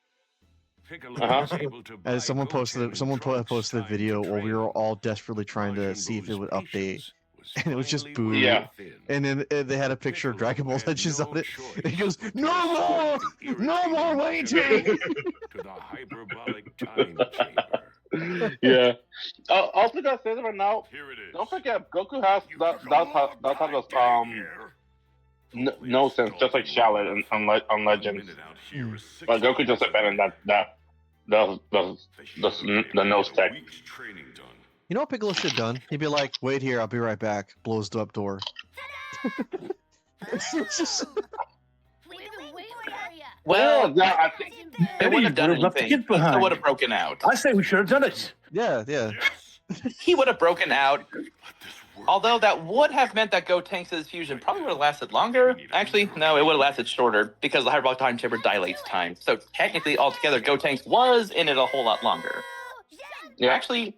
As someone posted a video where we were all desperately trying to see if it would update, and it was just Boo. Yeah. And then they had a picture of Dragon Ball Legends on it. And he goes, "No more waiting." To the hyperbolic time chamber. Yeah. Also, gotta say that right now. Here it is. Don't forget, Goku has that type of no sense, just like Charlotte on Legends. But Goku just abandoned the nose tech. You know what Piccolo should have done? He'd be like, "Wait here, I'll be right back." Blows the up door. Well, yeah, I think they wouldn't have done anything. He would have broken out. I say we should have done it. Yeah. He would have broken out. Although that would have meant that Gotenks' fusion probably would have lasted longer. Actually, no, it would have lasted shorter because the hyperbolic time chamber dilates time. So technically, altogether, Gotenks was in it a whole lot longer. Yeah. Actually,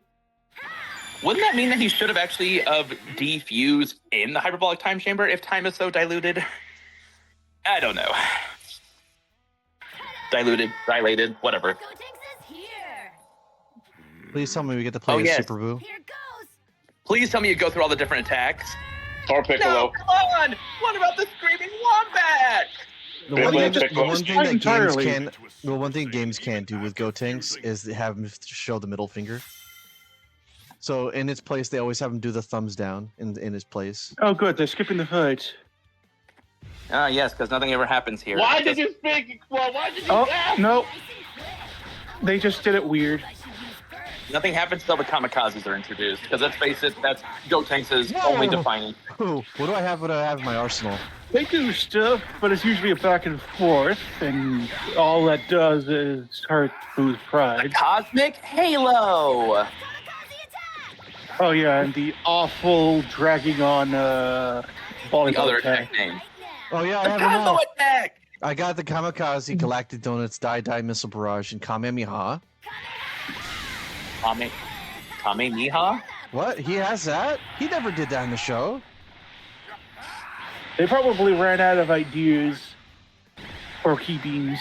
wouldn't that mean that he should have actually defused in the hyperbolic time chamber if time is so diluted? I don't know. Dilated, whatever. Please tell me we get to play as Super Boo. Please tell me you go through all the different attacks. Or Piccolo. No, come on! What about the screaming wombat? The one thing games can't do with Gotenks is they have him show the middle finger. So in its place, they always have him do the thumbs down in his place. Oh, good. They're skipping the fight. Ah, yes, because nothing ever happens here. Why did you speak? Well, why did you? Oh, no. They just did it weird. Nothing happens until the kamikazes are introduced. Because let's face it, that's Gotenks' only defining. What do I have in my arsenal? They do stuff, but it's usually a back and forth, and all that does is hurt Boo's pride. The Cosmic Halo! Oh yeah, and the awful dragging on volleyball The other attack. attack name. Oh yeah, I The have them all. combo attack! I got the Kamikaze, Galactic Donuts, Die Missile Barrage, and Kamehameha. Kamehameha? What? He has that? He never did that in the show. They probably ran out of ideas or key beams.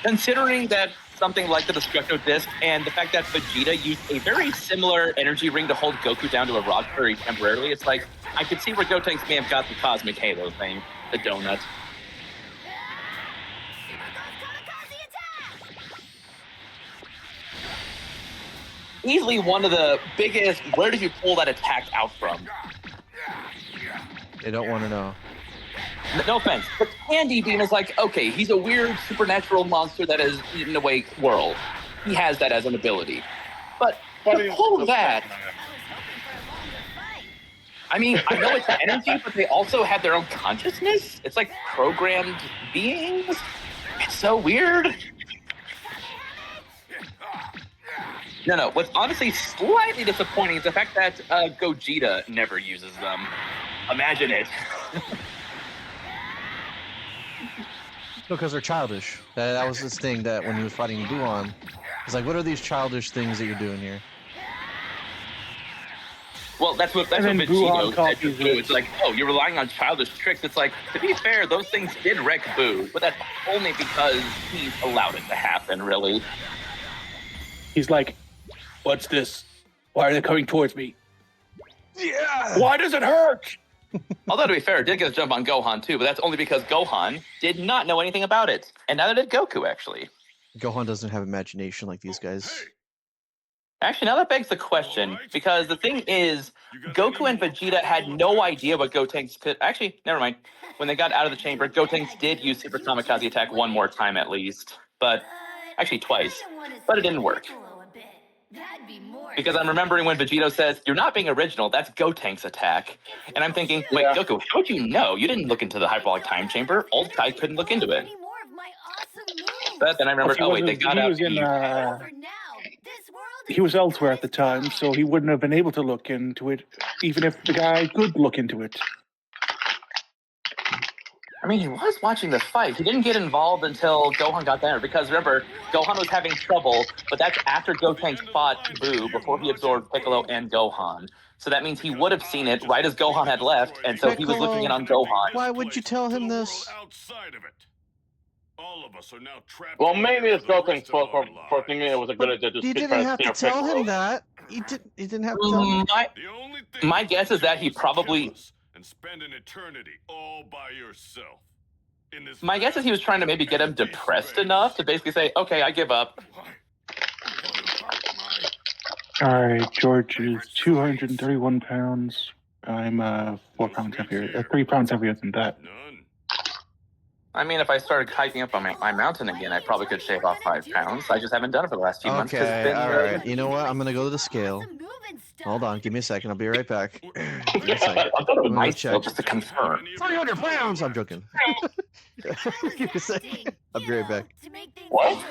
Considering that something like the Destructo Disc and the fact that Vegeta used a very similar energy ring to hold Goku down to a rock very temporarily, it's like, I could see where Gotenks may have got the Cosmic Halo thing, the donut. Easily one of the biggest, where did you pull that attack out from? They don't want to know. No offense, but Candy Beam is like, okay, he's a weird supernatural monster that is eaten away world. He has that as an ability. But to pull that, I mean, I know it's energy, but they also have their own consciousness. It's like programmed beings. It's so weird. No, what's honestly slightly disappointing is the fact that Gogeta never uses them. Imagine it. No, because they're childish. That was this thing that when he was fighting Buon, it's like, what are these childish things that you're doing here? Well, that's what Vegito said to Boo. It's like, oh, you're relying on childish tricks. It's like, to be fair, those things did wreck Boo, but that's only because he allowed it to happen, really. He's like, what's this? Why are they coming towards me? Yeah. Why does it hurt? Although, to be fair, it did get a jump on Gohan, too, but that's only because Gohan did not know anything about it. And neither did Goku, actually. Gohan doesn't have imagination like these guys. Actually, now that begs the question, because the thing is, Goku and Vegeta had no idea what Gotenks could... Actually, never mind. When they got out of the chamber, Gotenks did use Super Kamikaze Attack one more time at least. But, actually twice. But it didn't work. Because I'm remembering when Vegito says, "You're not being original, that's Gotenks Attack." And I'm thinking, wait, Goku, how would you know? You didn't look into the hyperbolic time chamber. Old Kai couldn't look into it. But then I remembered, oh wait, they got out. He was elsewhere at the time, so he wouldn't have been able to look into it, even if the guy could look into it. I mean, he was watching the fight. He didn't get involved until Gohan got there, because remember, Gohan was having trouble, but that's after Gotenks fought Buu before he absorbed Piccolo and Gohan. So that means he would have seen it right as Gohan had left, and so he was looking in on Gohan. Why would you tell him this? All of us are now trapped. Well, maybe it's Gotenks' fault for thinking it was a good idea to He skip didn't have to tell Piccolo. him that. He didn't have to tell him. My guess is that he probably... And spend an eternity all by yourself. My guess is he was trying to maybe get him depressed enough to basically say, okay, I give up. All right, George is 231 pounds. I'm 4 pounds heavier, 3 pounds heavier than that. I mean, if I started hiking up on my mountain again, I probably could shave off 5 pounds. I just haven't done it for the last few months. Okay, all right. You know what? I'm going to go to the scale. Hold on. Give me a second. I'll be right back. Give me a second. I'll go to my check. scale just to confirm. 300 pounds! I'm joking. Give me a second. I'll be right back. What? Why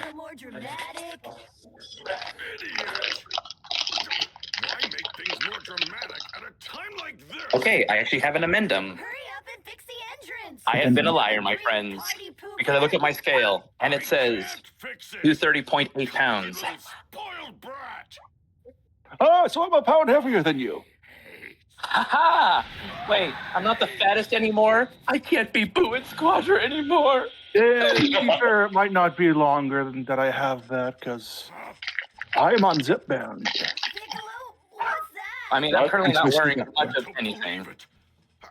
make things more dramatic at a time like this? Okay, I actually have an amendum. I have been a liar, my friends, because I look at my scale, and it says 230.8 pounds. Oh, so I'm a pound heavier than you. Ha-ha! Wait, I'm not the fattest anymore? I can't be Boo and Squadra anymore! To be fair, it might not be longer than that I have that, because I'm on zip bound. I mean, I'm currently not wearing much of anything.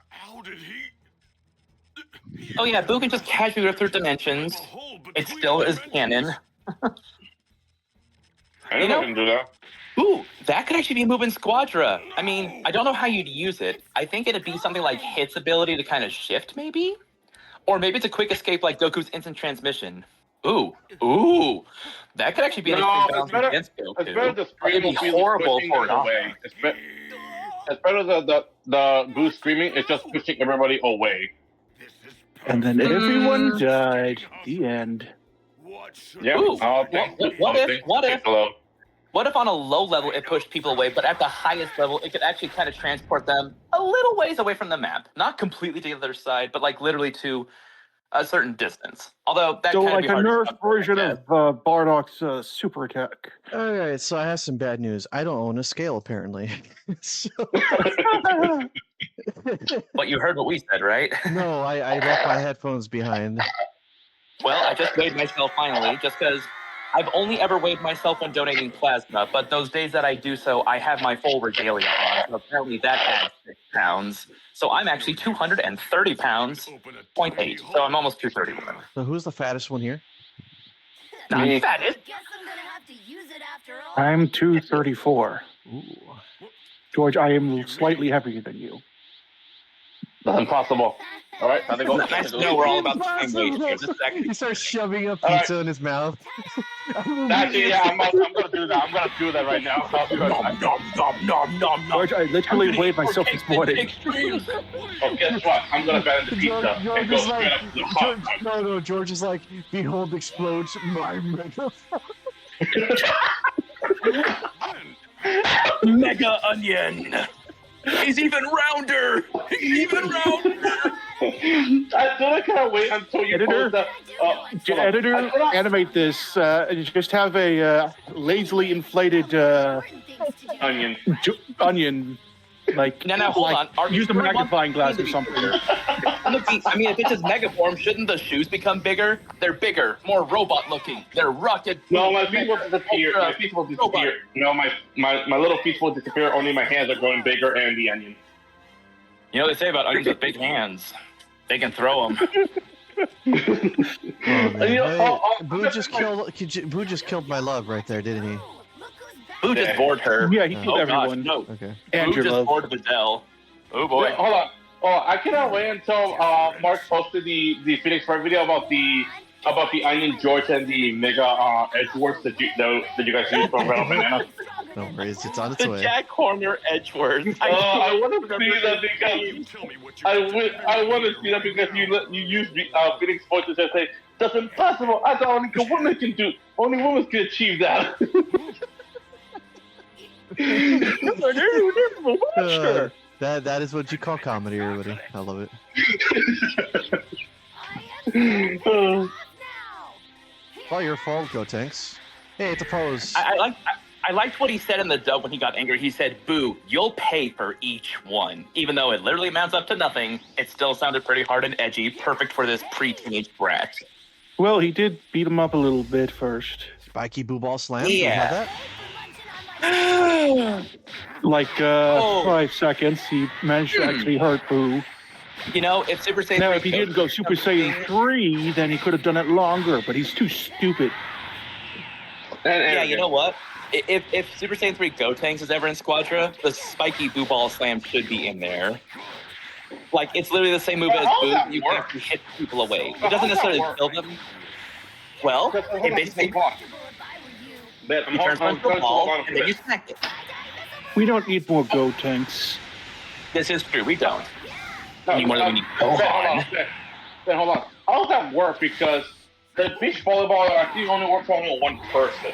How did he? Oh yeah, Boo can just casually rip through dimensions. It still is canon. I can do that. Ooh, that could actually be moving Squadra. I mean, I don't know how you'd use it. I think it'd be something like Hit's ability to kind of shift, maybe? Or maybe it's a quick escape like Goku's instant transmission. Ooh, that could actually be an it's better. against Goku. It's better the scream It'd be horrible for it. away. It's better the Boo screaming. It's just pushing everybody away. And then everyone died. The end. Yeah. Ooh, what if on a low level it pushed people away, but at the highest level it could actually kind of transport them a little ways away from the map? Not completely to the other side, but like literally to a certain distance. Although that So kind like of a nerfed version of Bardock's super attack. All right, so I have some bad news. I don't own a scale, apparently. So... But you heard what we said, right? No, I left my headphones behind. Well, I just weighed myself finally, just because I've only ever weighed myself when donating plasma, but those days that I do so, I have my full regalia on, so apparently that adds 6 pounds. So I'm actually 230 pounds, 0.8, so I'm almost 231. So who's the fattest one here? Not fattest. I'm 234. Ooh. George, I am slightly heavier than you. That's impossible. All right, I think no, we're all about the same weight here. He starts shoving a pizza in his mouth. Actually, yeah, I'm gonna do that. I'm gonna do that right now. George, I literally weighed myself this morning. Oh, guess what? I'm gonna bet the pizza and go straight up to the hot. No, George is like, behold explodes my megaphone. Mega onion. He's even rounder. Even rounder. I still can't wait until you post that. Editor, animate this. Just have a lazily inflated onion. Onion. Like, no, hold on. Use a magnifying glass or something. I mean, if it's his mega form, shouldn't the shoes become bigger? They're bigger, more robot looking. They're rugged. No, my feet will disappear. My feet will disappear. No, my little feet will disappear. Only my hands are growing bigger and the onion. You know what they say about onions with big hands? They can throw them. Boo just killed my love right there, didn't he? Boo just bored her. Yeah, he killed everyone. Gosh, no. Okay. Boo just bored Videl. Oh boy. Wait, hold on. Oh, I cannot wait until Mark posted the Phoenix Park video about the Onion George and the Mega Edgeworths that you guys use from Red Banana. No worries, it's on its way. The Jack Horner Edgeworth. I want to see that because I want to see that because you use Phoenix voice to just say that's impossible. I thought only a woman can do. Only women can achieve that. That is what you call comedy, everybody. I love it. It's all your fault, Go Tanks. Hey, it's a pose. I liked what he said in the dub when he got angry. He said, "Boo, you'll pay for each one." Even though it literally amounts up to nothing, it still sounded pretty hard and edgy, perfect for this pre-teenage brat. Well, he did beat him up a little bit first. Spiky Boo Ball Slam? Yeah. Like 5 seconds, he managed to actually hurt Boo. You know, if Super Saiyan Now, 3 if he didn't go Super Saiyan 3, then he could have done it longer, but he's too stupid. Yeah, you know what? If Super Saiyan 3 Gotenks is ever in Squadra, the Spiky Boo Ball Slam should be in there. Like, it's literally the same move as Boo. You can actually hit people away. It doesn't necessarily kill them. Well, it basically... He turns one into a ball, and then you smack it. We don't need more Gotenks. This is true, we don't. Hold on. How does that work? Because the beach volleyball, I think, only works for only one person.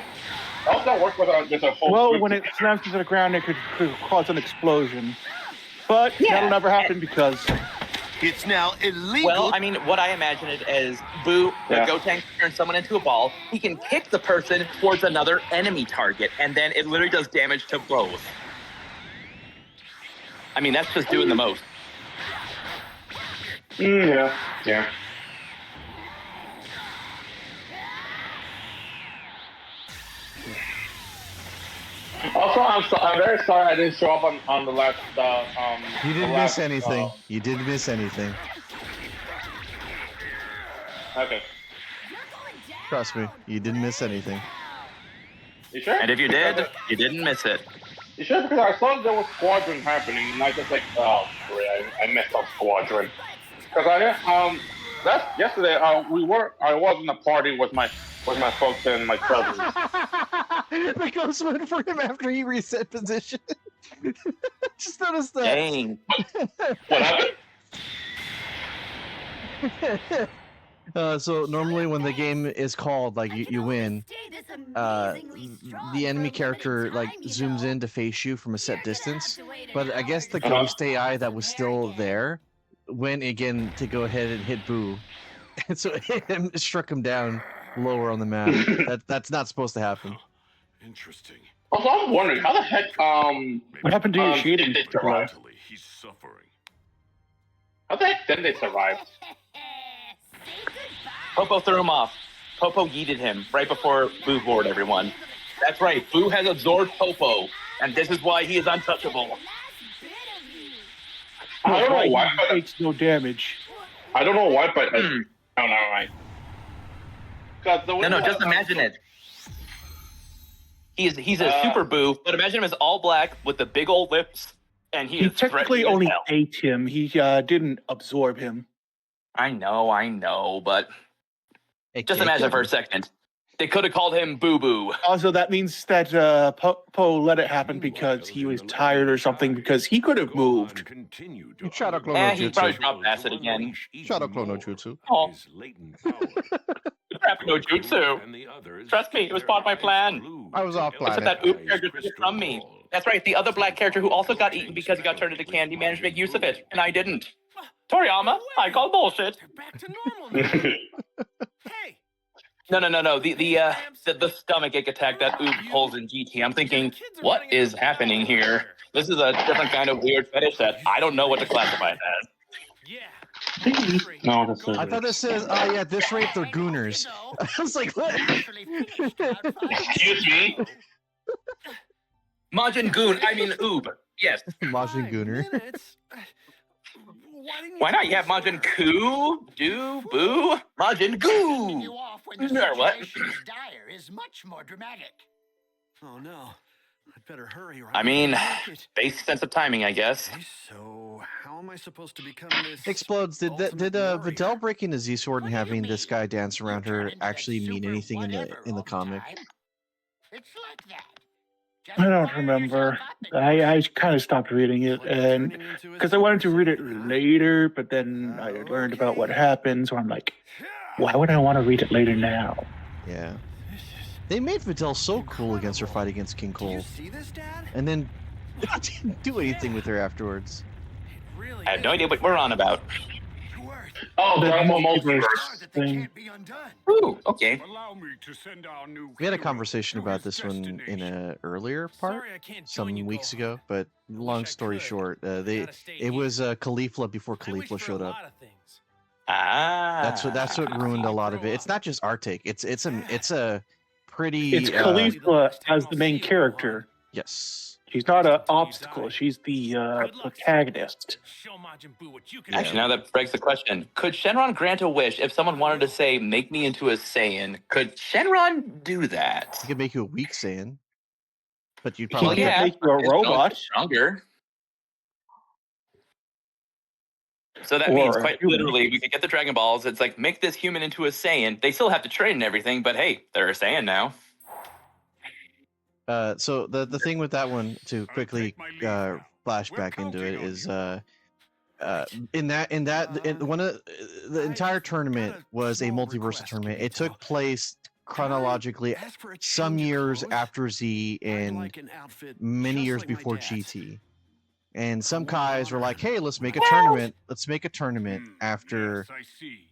How does that work with a whole Well, group? when it slams into the ground, it could cause an explosion. But that'll never happen because... It's now illegal. Well, I mean, what I imagine it as, Boo, the Gotenks turn someone into a ball, he can kick the person towards another enemy target, and then it literally does damage to both. I mean, that's just doing the most. Yeah. Also, I'm very sorry I didn't show up on the last. You didn't miss anything. You didn't miss anything. Okay. Trust me, you didn't miss anything. You sure? And if you did, you didn't miss it. You sure? Because I saw there was Squadron happening, and I just like, oh, great, I messed up Squadron. Because that's yesterday. I was in a party with my folks and my cousins. The ghost went for him after he reset position. Just noticed that. Dang. What happened? So normally when the game is called, like you win, the enemy character like zooms in to face you from a set distance. But I guess the ghost AI that was still there went again to go ahead and hit Boo, and so it struck him down lower on the map. That's not supposed to happen. Interesting. Also, I'm wondering how the heck what happened to your shooting? Did they survive? He's suffering. How the heck then they survived? Popo threw him off. Popo yeeted him right before Boo bored everyone. That's right, Boo has absorbed Popo, and this is why he is untouchable. I don't know why, but takes no damage. I don't know why, but I don't know, right? No, just imagine it. He's a super Boo, but imagine him as all black with the big old lips, and he is technically threatening only as hell. ate him. He didn't absorb him. I know, but just imagine for a second. They could have called him Boo Boo. Also, that means that Poe let it happen because he was tired or something, because he could have moved. You tried to clone he probably dropped acid again. Try to clone no jutsu. Oh. Crap, no jutsu. Trust me, it was part of my plan. I was off planet. Except that Oop character took it from me. That's right, the other black character who also got eaten because he got turned into candy managed to make use of it, and I didn't. Toriyama, I call bullshit. Back to normal now. Hey. No. The stomach ache attack that Oop pulls in GT. I'm thinking, what is happening here? This is a different kind of weird fetish that I don't know what to classify it as. Yeah. No, that's I thought this says, oh yeah, at this rate they're gooners. I was like, what? Excuse me? Majin Goon, I mean Oob. Yes. Majin Gooner. Why not? You have Majin Koo, Do, Boo, Majin Goo. You off when the Or what? situation is dire is much more dramatic. Oh no. I'd better hurry. Or I mean, won't make it. basic sense of timing, I guess. Okay, so how am I supposed to become this? Explodes. Did Videl breaking the Z sword and having this guy dance around her actually mean anything in the comic? It's like that. I don't remember. I kind of stopped reading it, and because I wanted to read it later, but then I learned about what happened, so I'm like, why would I want to read it later now? Yeah. They made Videl so cool against her fight against King Cole. And then didn't do anything with her afterwards. I have no idea what we're on about. Oh, The Dragon Ball multiverse Multiverse. thing. Ooh, okay. Allow me to send our new We had a hero conversation to about his this one in destination. an earlier part, Sorry I can't join some you, weeks Gohan. ago. But long story short, Gotta stay it was Caulifla before I wish Caulifla for a showed up. lot of things. Ah. That's what ruined a lot of it. It's not just our take. It's a pretty. It's Khalifa as the main character. Yes. She's not an obstacle. She's the protagonist. Show Majin Buu what you can Actually, now that begs the question: could Shenron grant a wish if someone wanted to say, "Make me into a Saiyan"? Could Shenron do that? He could make you a weak Saiyan, but you'd He probably can't make you a it's going robot. stronger. So that means Or a quite human. literally, we could get the Dragon Balls. It's like make this human into a Saiyan. They still have to train and everything, but hey, they're a Saiyan now. So the thing with that one, to quickly flash back into it, is in one of the entire tournament was a multiversal tournament. It took place chronologically some years after Z and many years before GT. And some guys were like, "Hey, let's make a tournament. Let's make a tournament after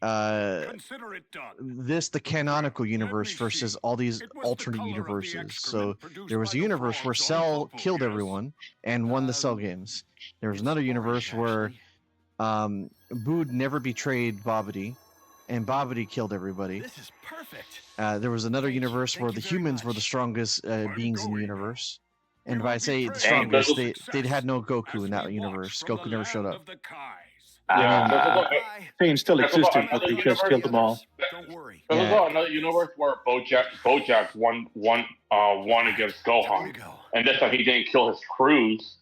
the canonical universe versus all these alternate universes." So there was a universe where Cell killed everyone and won the Cell games. There was another universe where Boo never betrayed Babidi, and Babidi killed everybody. This is perfect. There was another universe where the humans were the strongest beings in the universe. And by say the strongest, they had no Goku in that universe. Goku never showed up. Yeah, Saiyan still existed, but they just killed them all. Don't worry. There's also another universe where Bojack won against Gohan, and this time he didn't kill his crews.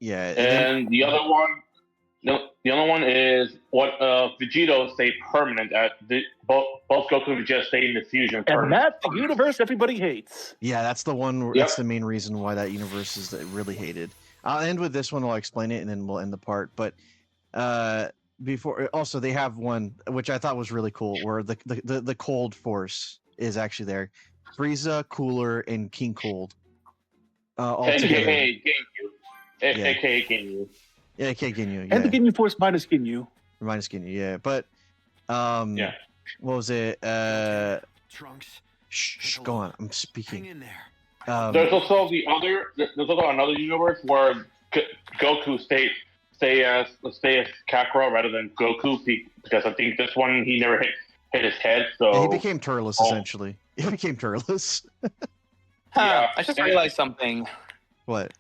Yeah, and the other one is what Vegito stayed permanent at both Goku and Vegeta stayed in the fusion And tournament. that's the universe everybody hates. Yeah, that's the one. That's the main reason why that universe is really hated. I'll end with this one. I'll explain it, and then we'll end the part. But before, also they have one which I thought was really cool, where the Cold Force is actually there. Frieza, Cooler, and King Cold. All together. AKA Ginyu. Yeah, AKA Ginyu. And the Ginyu Force minus Ginyu. Minus Ginyu, yeah. But what was it? Trunks. Shh, go on. I'm speaking. Hang in there. There's also another universe where Goku stay as Kakarot rather than Goku, because I think this one he never hit his head. So yeah, he became turles essentially. He became turles. I just realized something. What?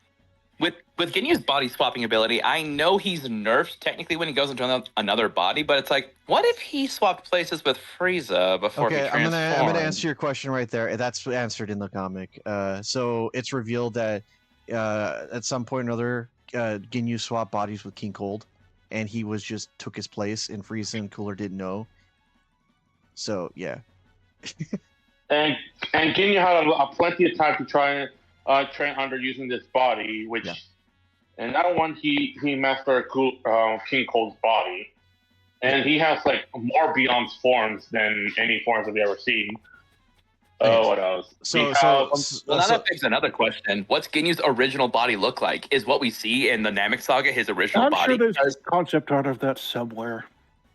With Ginyu's body swapping ability, I know he's nerfed technically when he goes into another body, but it's like, what if he swapped places with Frieza before he transformed? I'm gonna answer your question right there. That's answered in the comic. So it's revealed that at some point or another, Ginyu swapped bodies with King Cold, and he took his place, and Frieza and Cooler didn't know. So yeah. and Ginyu had plenty of time to try and train under using this body, which and that one he mastered King Cold's body, and he has like more Beyond forms than any forms that we ever seen. Oh, what else? So that begs another question. What's Ginyu's original body look like? Is what we see in the Namek Saga his original I'm body? sure there's concept art of that somewhere.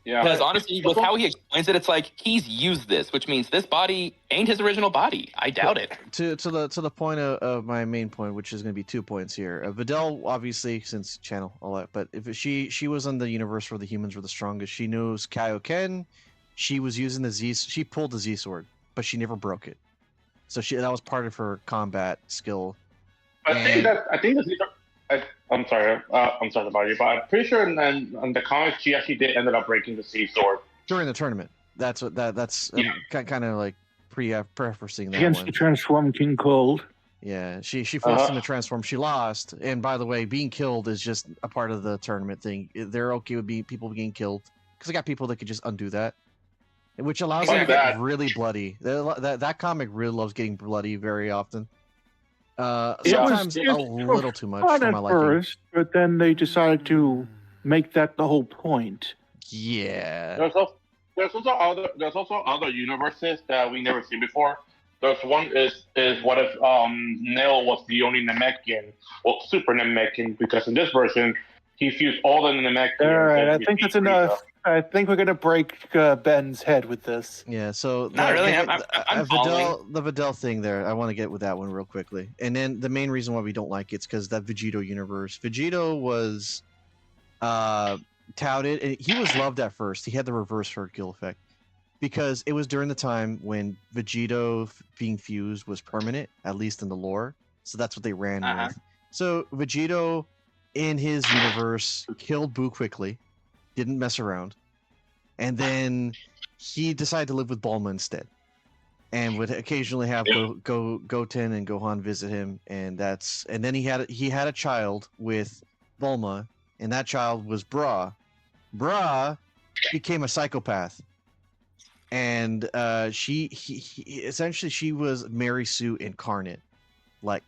Yeah. Because honestly, with how he explains it, it's like he's used this, which means this body ain't his original body. I doubt it. To the point of my main point, which is going to be 2 points here. Videl, obviously, since channel all that, but if she was in the universe where the humans were the strongest, she knows Kaioken. She was using the Z. She pulled the Z sword, but she never broke it. So that was part of her combat skill. I think the Z sword. I'm sorry about you, but I'm pretty sure in the comics she actually did ended up breaking the Z sword during the tournament. That's what that's kind of like prefacing that against one. the transformed King Cold. Yeah, she forced him to transform. She lost, and by the way, being killed is just a part of the tournament thing. They're okay with people being killed because they got people that could just undo that, which allows them to get really bloody. That comic really loves getting bloody very often. Sometimes a little too much for my liking. First, but then they decided to make that the whole point. Yeah. There's also other universes that we never seen before. There's one is what if Nell was the only Namekian, well, super Namekian, because in this version he fused all the Namekians. All right, I think that's enough. I think we're gonna break Ben's head with this. Yeah, so not really. I'm the Videl thing there. I want to get with that one real quickly. And then the main reason why we don't like it's because that Vegito universe. Vegito was touted, and he was loved at first. He had the reverse Hercule effect because it was during the time when Vegito being fused was permanent, at least in the lore. So that's what they ran with. So Vegito, in his universe, killed Buu quickly. Didn't mess around, and then he decided to live with Bulma instead, and would occasionally have Goten and Gohan visit him, and then he had a child with Bulma, and that child was Bra. Bra became a psychopath, and she essentially she was Mary Sue incarnate. Like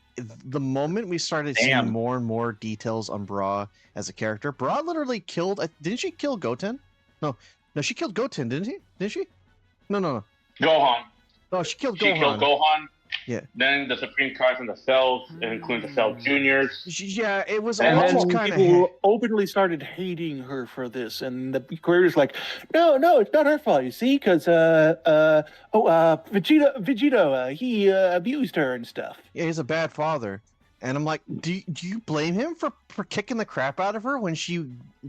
the moment we started seeing more and more details on Bra as a character, Bra literally killed. Didn't she kill Goten? No, she killed Goten, didn't she? Didn't she? No. Gohan. Oh, she killed Gohan. She killed Gohan. Yeah. Then the Supreme Kais and the Cells, including the Cell Juniors. Yeah, it was and almost then kind people openly started hating her for this, and the creator's like, no, it's not her fault. You see, because Vegito, he abused her and stuff. Yeah, he's a bad father, and I'm like, do you blame him for kicking the crap out of her when she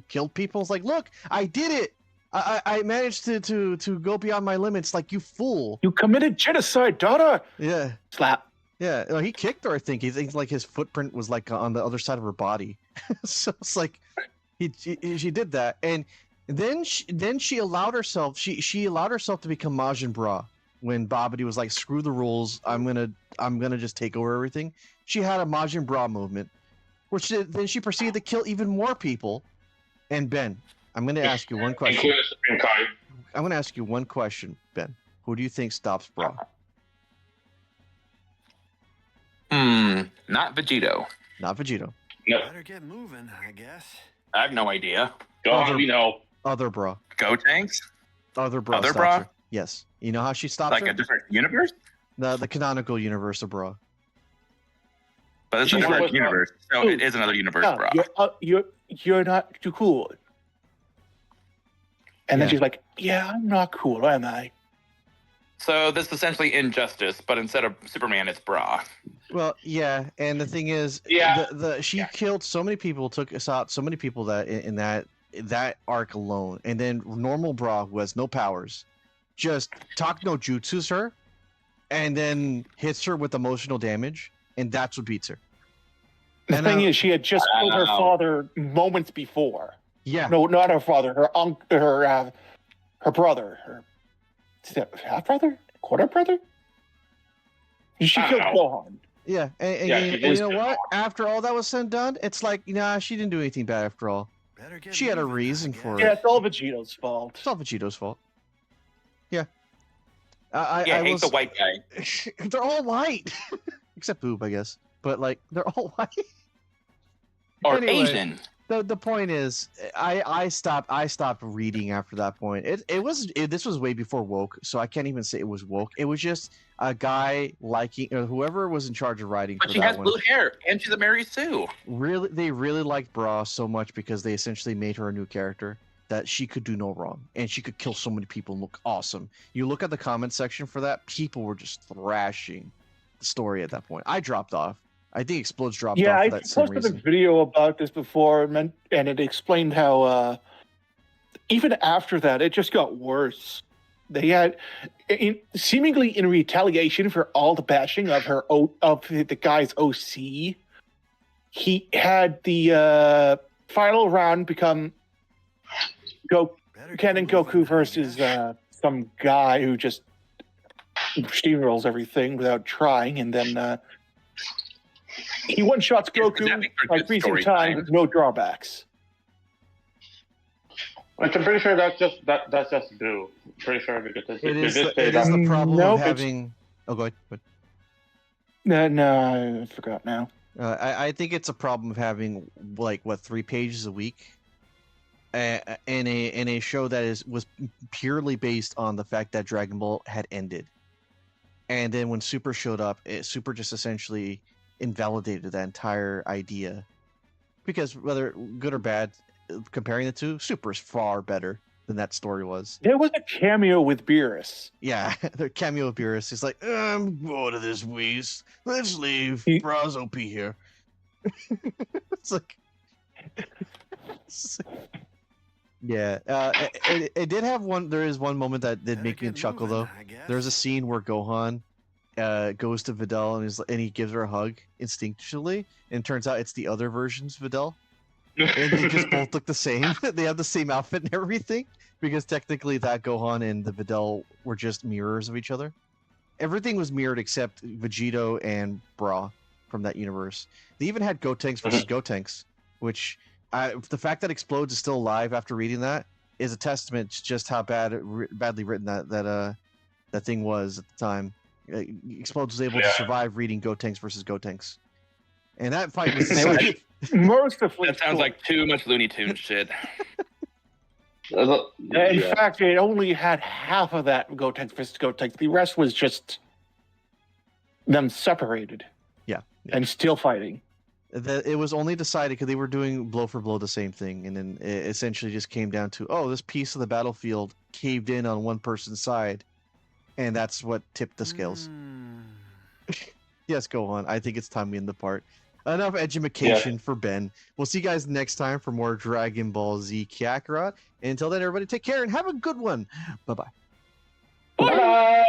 killed people? It's like, look, I did it. I managed to go beyond my limits. Like, you fool. You committed genocide, daughter. Yeah. Slap. Yeah, well, he kicked her. I think he thinks like his footprint was like on the other side of her body. So it's like she did that, and then she allowed herself. She allowed herself to become Majin Bra when Babidi was like, "Screw the rules. I'm gonna just take over everything." She had a Majin Bra movement, which then she proceeded to kill even more people. And Ben, I'm going to ask you one question. I'm going to ask you one question, Ben. Who do you think stops Bra? Not Vegito. Not Vegito. No. Better get moving, I guess. I have no idea. Other Bra. Gotenks? Other Bra. Other Bra? Her. Yes. You know how she stops like her? A different universe? The canonical universe of Bra. But it's a different universe, so it is another universe, Bra. You're not too cool. And then she's like, yeah, I'm not cool, am I? So this is essentially Injustice, but instead of Superman, it's Bra. Well, yeah, and the thing is, she killed so many people, took us out so many people that in that arc alone, and then normal Bra, who has no powers, just no jutsus her, and then hits her with emotional damage, and that's what beats her. The thing is, she had just killed her father moments before. Yeah. No, not her father. Her brother. Her half brother, quarter brother. She killed Gohan. Yeah, and you know what? After all that was said and done, it's like, she didn't do anything bad after all. She had a reason for it. Yeah, it's all Vegito's fault. It's all Vegito's fault. Yeah. I hate the white guy. They're all white, except Boob, I guess. But like, they're all white. Or anyway, Asian. The point is, I stopped reading after that point. This was way before woke, so I can't even say it was woke. It was just a guy liking, or whoever was in charge of writing. But she has blue hair, and she's a Mary Sue. They really liked Bra so much because they essentially made her a new character that she could do no wrong and she could kill so many people and look awesome. You look at the comment section for that, people were just thrashing the story at that point. I dropped off. I think Explodes dropped off for that same posted reason. a video about this before, and it explained how even after that, it just got worse. They had, seemingly in retaliation for all the bashing of the guy's OC, he had the final round become Ken and Goku versus some guy who just steamrolls everything without trying, and then he one-shots Goku by freezing time with no drawbacks. Which I'm pretty sure that's just Boo. Pretty sure because it is the problem of having. Oh, go ahead. No, I forgot now. I think it's a problem of having 3 pages a week, in a show that was purely based on the fact that Dragon Ball had ended, and then when Super showed up, Super just essentially invalidated that entire idea, because whether good or bad, comparing the two, Super is far better than that story was. There was a cameo with Beerus. Yeah, the cameo with Beerus. He's like, I'm bored of this Whis. Let's leave. Bros OP here. It's like... Yeah, it did have one. There is one moment that did make me chuckle though. There's a scene where Gohan goes to Videl and he gives her a hug instinctually, and it turns out it's the other version's Videl. And they just both look the same. They have the same outfit and everything, because technically that Gohan and the Videl were just mirrors of each other. Everything was mirrored except Vegito and Bra from that universe. They even had Gotenks versus Gotenks, which the fact that Explodes is still alive after reading that is a testament to just how badly written that thing was at the time. Explodes was able to survive reading Gotenks versus Gotenks. And that fight was mercifully. That sounds like too much Looney Tunes shit. In fact, it only had half of that Gotenks versus Gotenks. The rest was just them separated. Yeah. And still fighting. It was only decided because they were doing blow for blow the same thing, and then it essentially just came down to, this piece of the battlefield caved in on one person's side, and that's what tipped the scales. Yes, go on. I think it's time we end the part. Enough education for Ben. We'll see you guys next time for more Dragon Ball Z Kakarot. And until then, everybody take care and have a good one. Bye-bye. Bye.